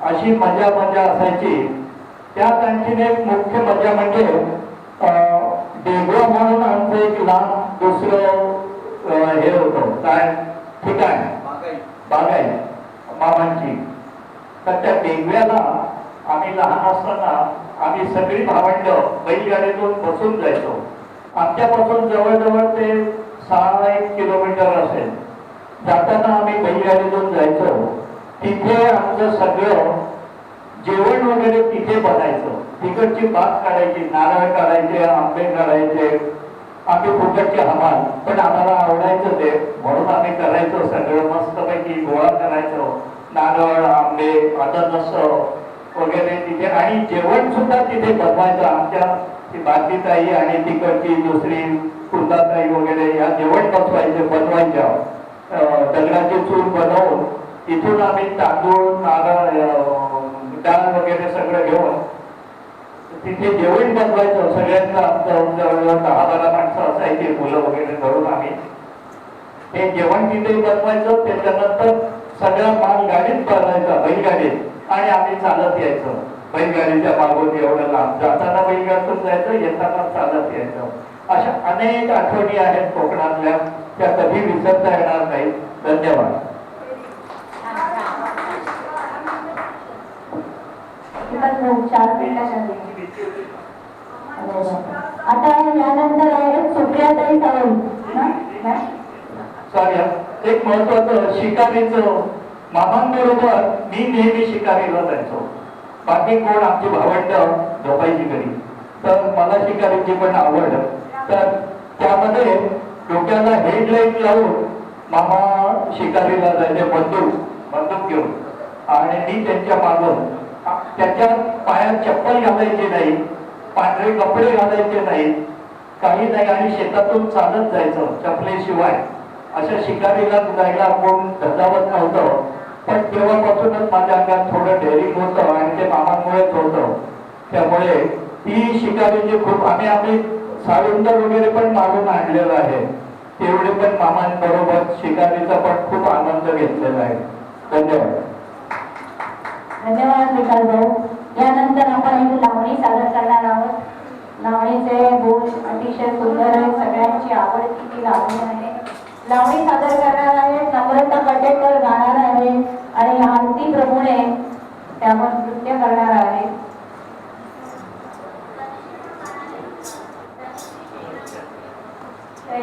अशी मजा असायची. त्यात आणखीन एक मुख्य मजा म्हणजे देगवा म्हणून आमचं एक लहान दुसरं हे होतं, काय ठिकाण, बागाई मामांची. तर त्या देगव्याला आम्ही लहान असताना आम्ही सगळी भावंड बैलगाडीतून बसून जायचो. आमच्यापासून जवळजवळ ते 6-1 किलोमीटर असेल. जाताना आम्ही बैलगाडीतून जायचो. तिथे आमचं सगळं जेवण वगैरे तिथे बनायचं. तिकडची बाग काढायची, नारळ काढायचे, आंबे काढायचे, आम्ही फुकटचे हमाल, पण आम्हाला आवडायचं ते, म्हणून आम्ही करायचो सगळं. मस्तपैकी गोळा करायचो, नारळ, आंबे, अननस वगैरे तिथे, आणि जेवण सुद्धा तिथे बनवायचं. आमच्या ती बाकीताई आणि तिकडची दुसरी कुंदाताई वगैरे या जेवण बनवायच्या. दगडाची चूल बनवून तिथून आम्ही तांदूळ, नारळ, डाळ वगैरे सगळं घेऊन तिथे जेवण बनवायचं. सगळ्यांचं आमचं जवळजवळ 10-12 माणसं असायची, मुलं वगैरे धरून आम्ही हे जेवण तिथे बनवायचं. त्याच्यानंतर सगळा माल गाडीत भरायचा, बैलगाडीत, आणि आम्ही चालत यायचं बैलगाडीच्या मागून. एवढं लांब जाताना बैलगाडीतून जायचं, येताना चालत यायचं. अशा अनेक आठवणी आहेत कोकणातल्या, त्या कधी विसरता येणार नाही. धन्यवाद. आता यानंतर आहे सुप्रियाताई सावंत. सॉरी, एक महत्वाचं शिकारीचं, मामांबरोबर मी नेहमी शिकारीला जायचो. बाकी कोण आमची भावंड झोपायची घरी, तर मला शिकारीची पण आवड. तर त्यामध्ये डोक्याला हेडलाईट लावून मामा शिकारीला जायचे, बंदूक घेऊन, आणि मी त्यांच्या मागून. त्याच्या पायात चप्पल घालायची नाही, पांढरे कपडे घालायचे नाहीत, काही नाही, आणि शेतातून चालत जायचं चपलेशिवाय. अशा शिकारीला जायला कोण धजावत नव्हतं. पण तेव्हापासूनच माझ्या अंगात थोडं डेअरिंग होतं, आणि ते मामांमुळेच होतं. त्यामुळे ती शिकारीची खूप आम्ही सावंत वगैरे पण मागून आणलेलं आहे. तेवढे पण मामांबरोबर शिकारीचा पण खूप आनंद घेतलेला आहे. धन्यवाद. धन्यवाद विकास भाऊ. यानंतर आपण एक लावणी सादर करणार आहोत. लावणीचे बोल अतिशय सुंदर आहे, सगळ्यांची आवडती ती लावणी आहे. लावणी सादर करणार आहे नम्रता कटेकर, गाणार आहे, आणि आरती प्रभूणे त्यावर नृत्य करणार आहे.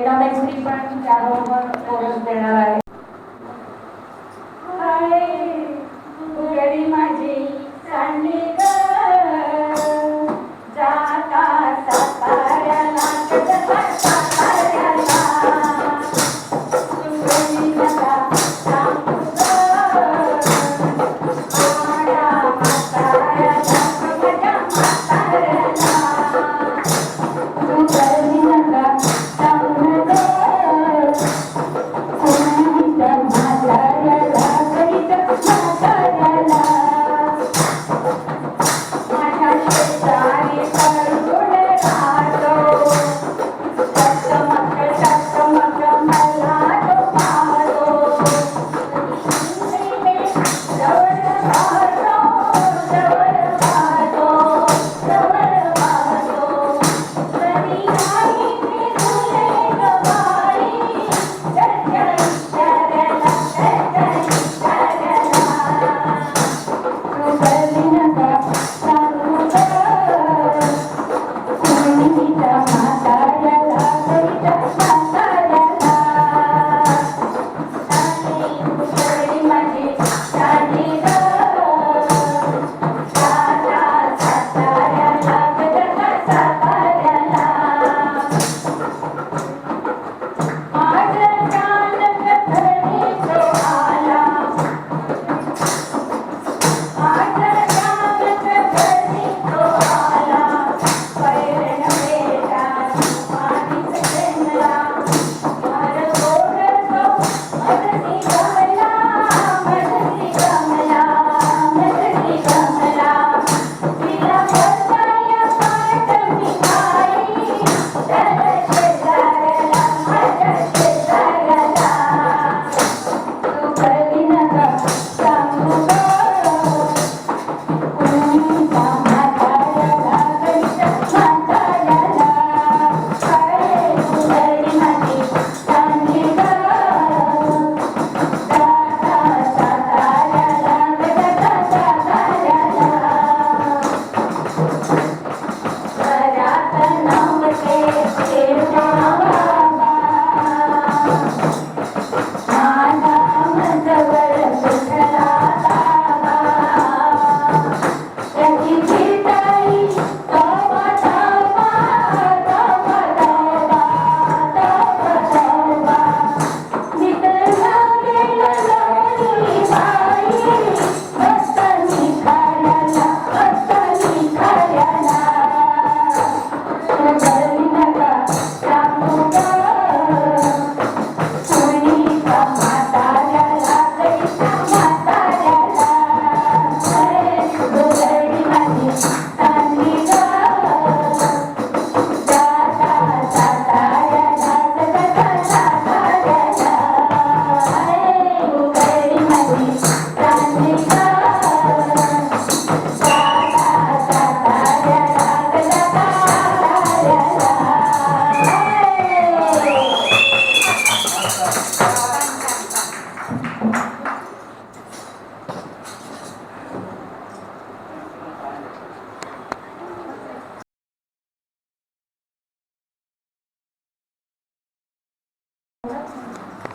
मैत्री पण त्याबरोबर कोरस देणार आहे. उघडी माझी सांडली ग, जा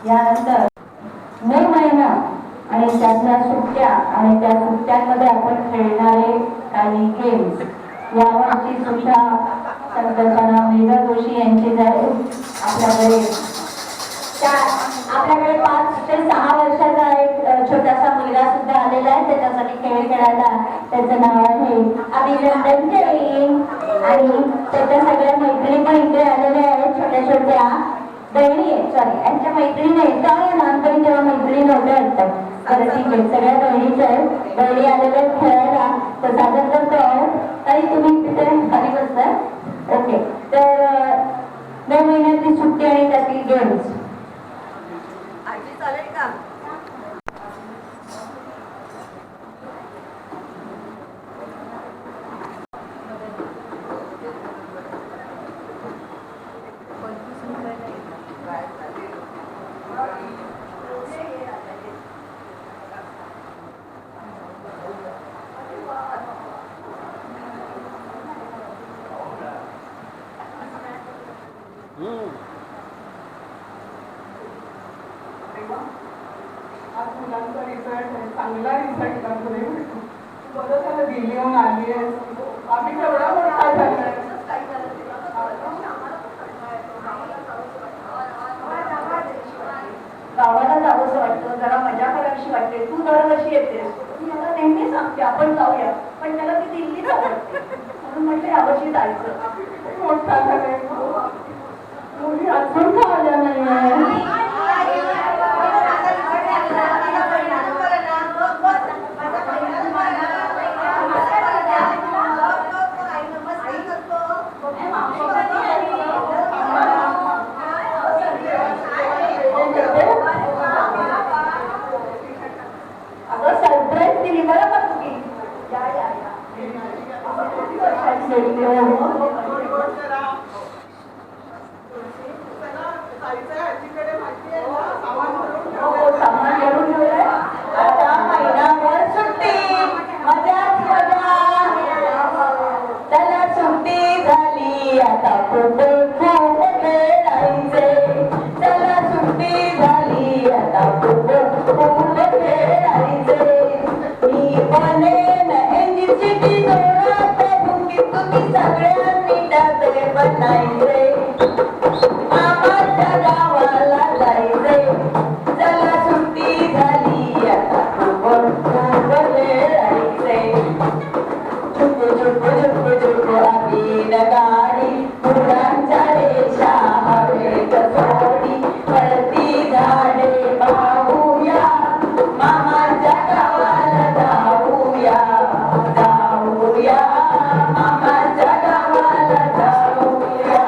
यानंतर मे महिना आणि त्यातल्या सुट्ट्या आणि त्या सुट्ट्यांमध्ये आपण खेळणारे काही गेम्स यावरची सुद्धा संकल्पना मेघा जोशी यांची जाईल. आपल्याकडे 5 ते 6 वर्षाचा एक छोटासा मुलगा सुद्धा आलेला आहे. त्याच्यासाठी खेळ खेळायला त्याचं नाव आहे अभिनंदन जैन आणि त्याच्या सगळ्या मैत्रिणी पण इकडे आलेल्या आहेत. छोट्या छोट्या बहिणी आहेत, सॉरी यांच्या मैत्रिणी नाही, तेव्हा लहानपणी तेव्हा मैत्रिणी नव्हत्या वाटतं. बरं ठीक आहे, सगळ्या बहिणीच आहेत. बहिणी आलेल्या आहेत खेळायला. तर सादर करतो आहोत. ताई तुम्ही तिथे खाली बसताय. ओके, तर मे महिन्यातली सुट्टी आणि त्यातील गेम्स चालेल का? आज मुलांचा रिझल्ट आहे, चांगला रिझल्ट लागतोय. बरं झालं गेली येऊन आली आहे. आम्ही केवढा मोठा झालाय. गावाला जावंसं वाटतं, जरा मजा करावीशी वाटते. तू दरवर्षी येतेस, मी मला नेहमी सांगते आपण जाऊया, पण त्याला ती दिल्लीच आवडते म्हणून म्हटलं यावर्षी जायचं. मोठा झालाय. मुली अजून का आल्या नाही. सरप्राईज दिली बरं का तुम्ही. सामान भरून ठेवलंय. आता महिनाभर सुट्टी, मजाच मजा. त्याला सुट्टी झाली आता खूप खूप खेळायचे. त्याला सुट्टी झाली आता खूप खूप खेळायचे. मी बनेन इंजिन सिटी जोरात भुंकीत तुम्ही सगळ्यांनी डबे बनायचे. मामाच्या गावाला जायचे. चला सुट्टी झाली आता खूप खूप खेळायचे. झुकू झुकू झुकू झुकू आम्ही गाडी फुलांच्या रेषा हवेत सोडी. पळती झाडे पाहूया, मामाच्या गावाला जाऊया. जाऊया मामाच्या गावाला जाऊया.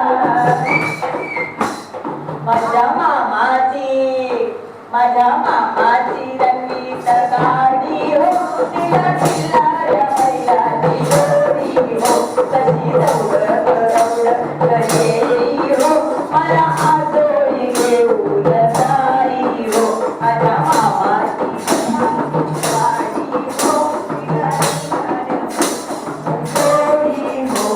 माझ्या मामाची रंगीत गाडी हो. तिला खिल्लाऱ्या बैलाची जोडी हो. कशी दौडत दौडत गेली हो. मला आजोळी घेऊन जाई हो. माझ्या मामाची गाडी हो. तिला खिल्लाऱ्या जोडी हो.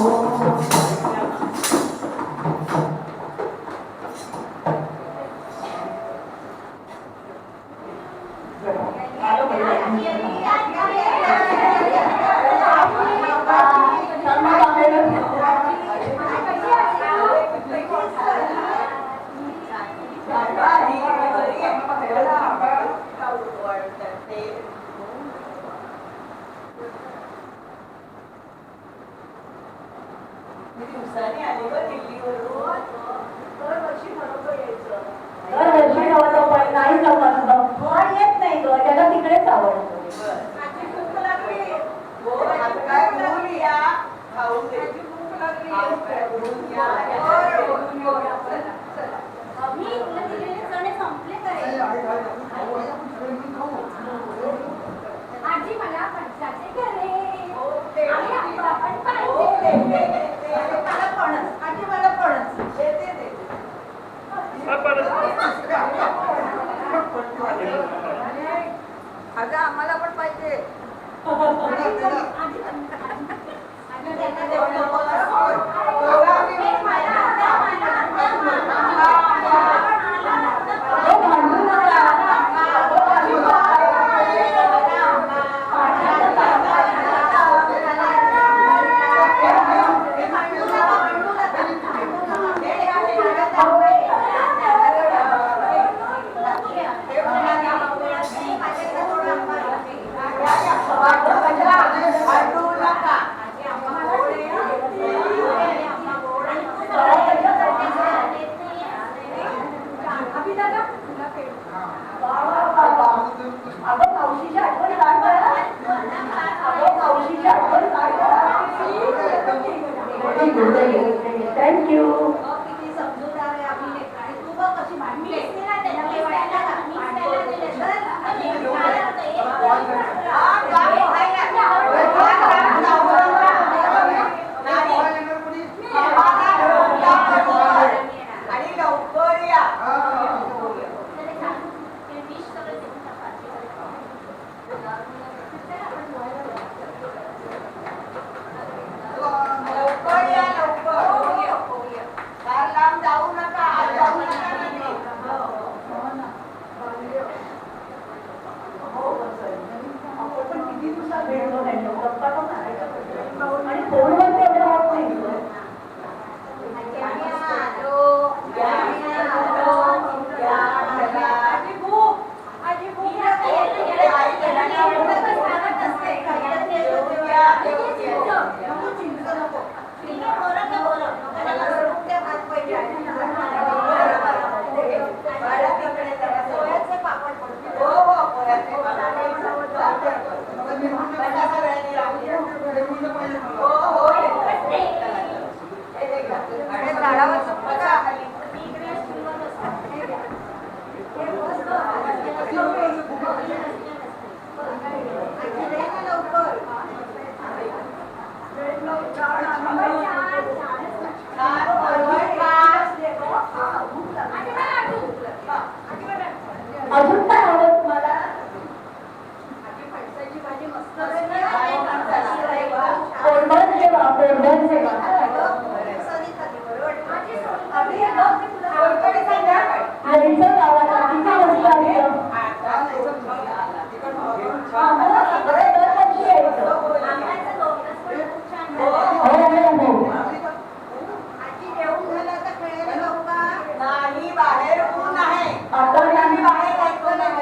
दरवर्षी नव्हतं पण नाही जमत. पण येत नाही ग, त्याला तिकडेच आवडतं. आजी मला पंचाचे घरे. आजी मला पणस अगं आम्हाला पण पाहिजे. आजी अगं मावशीची आठवण काढ बरं. अगं मावशीची आठवण काढ थँक्यू. किती समजूतदार आहे आपली लेकरं. आणि तू बघ कशी भांडली आहे. आणि लवकर या. लवकर या लवकर. फार लांब जाऊ नका. आज जाऊ नका नाही. आपण किती दिवसात भेटलो नाही. गप्पा पण मारायच्या. आणि फोनवर तेवढं होत नाही. अजून काय आवडत तुम्हाला? कोरडण सेवा. कोरडण सेवा यायचं गावाला. किती वाजता आलं? आम्हाला सगळं दरवर्षी यायचं. नाही बाहेर ऊन आहे. आपण आम्ही बाहेर जायचं नाही.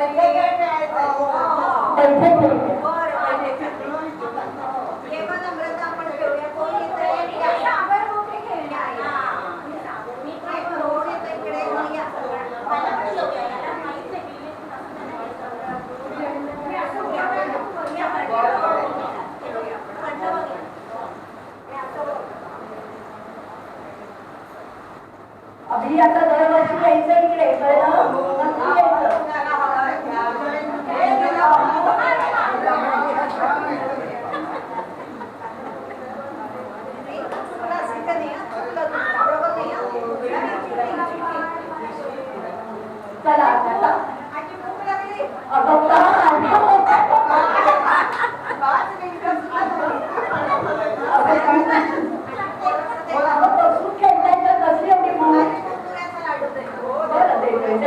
पैसे ठेवते. अभि आता दरवर्षी यायचं इकडे. कळलं? नक्की यायचं. चला आता. अगं बसून खेळतायचं. कसली एवढी मग बरं देते.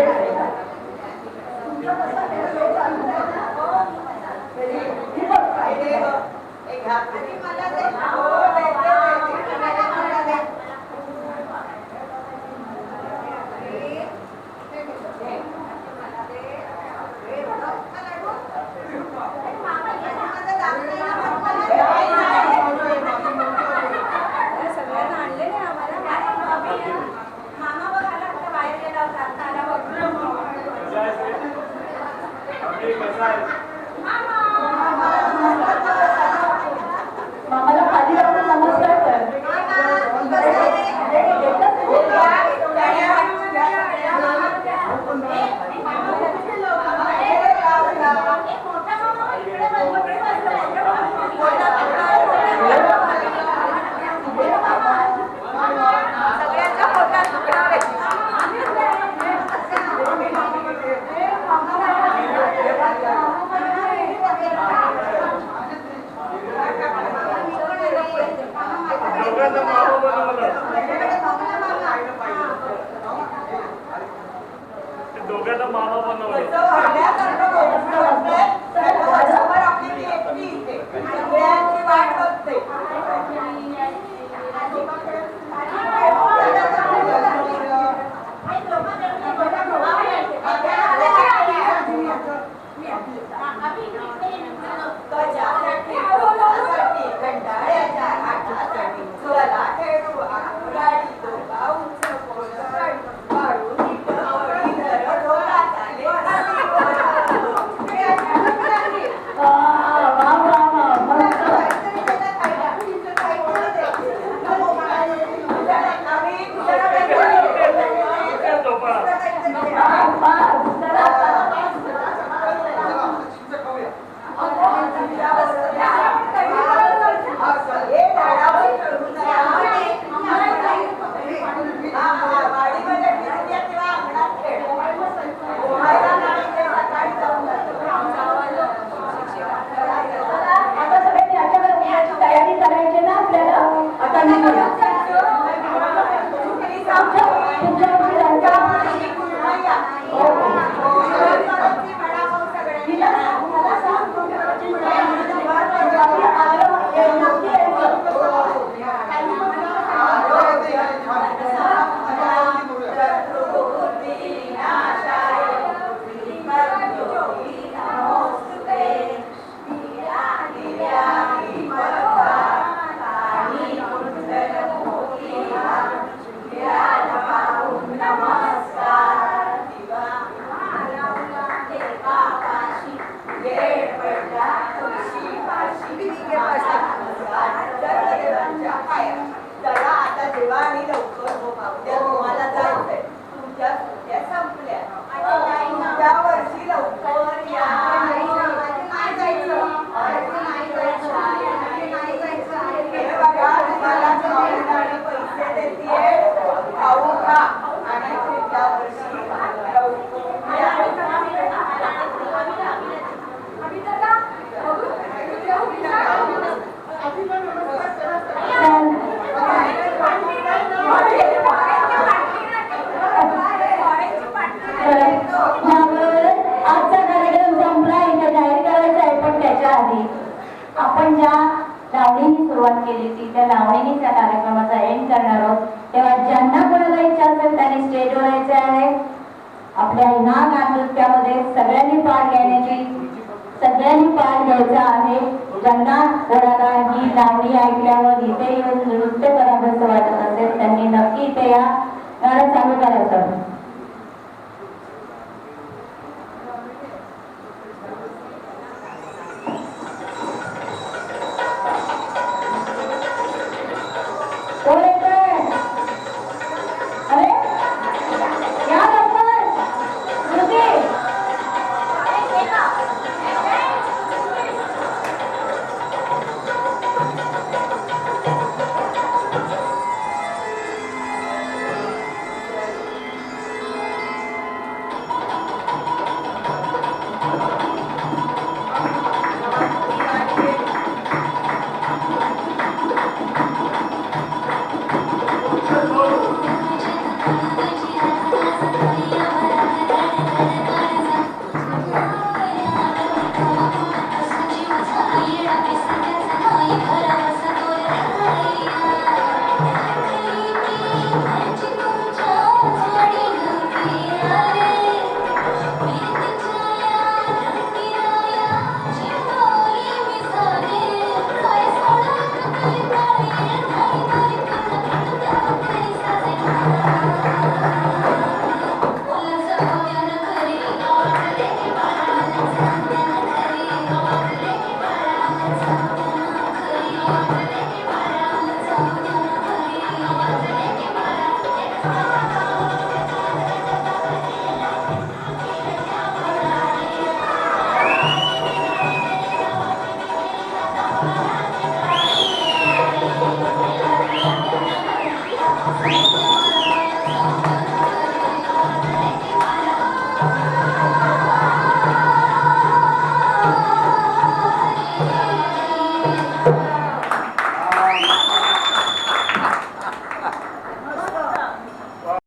मामाला खाली आपण नमस्कार कर. दोघांना मामा बनवलं. वाट बघते. खेळू गाडी तो गाऊन ज्या लावणीने सुरुवात केली होती त्या लावणीने त्या कार्यक्रमाचा एंड करणार आहोत. तेव्हा ज्यांना कोणाला इच्छा असेल त्यांनी स्टेजवर यायचे आहे. आपल्या ह्या नृत्यामध्ये सगळ्यांनी पाठ घ्यायचा आहे. ज्यांना कोणाला ही लावणी ऐकल्यावर इथे येऊन नृत्य करावंसं वाटत असेल त्यांनी नक्की इथे या. गाणं चालू करायचं.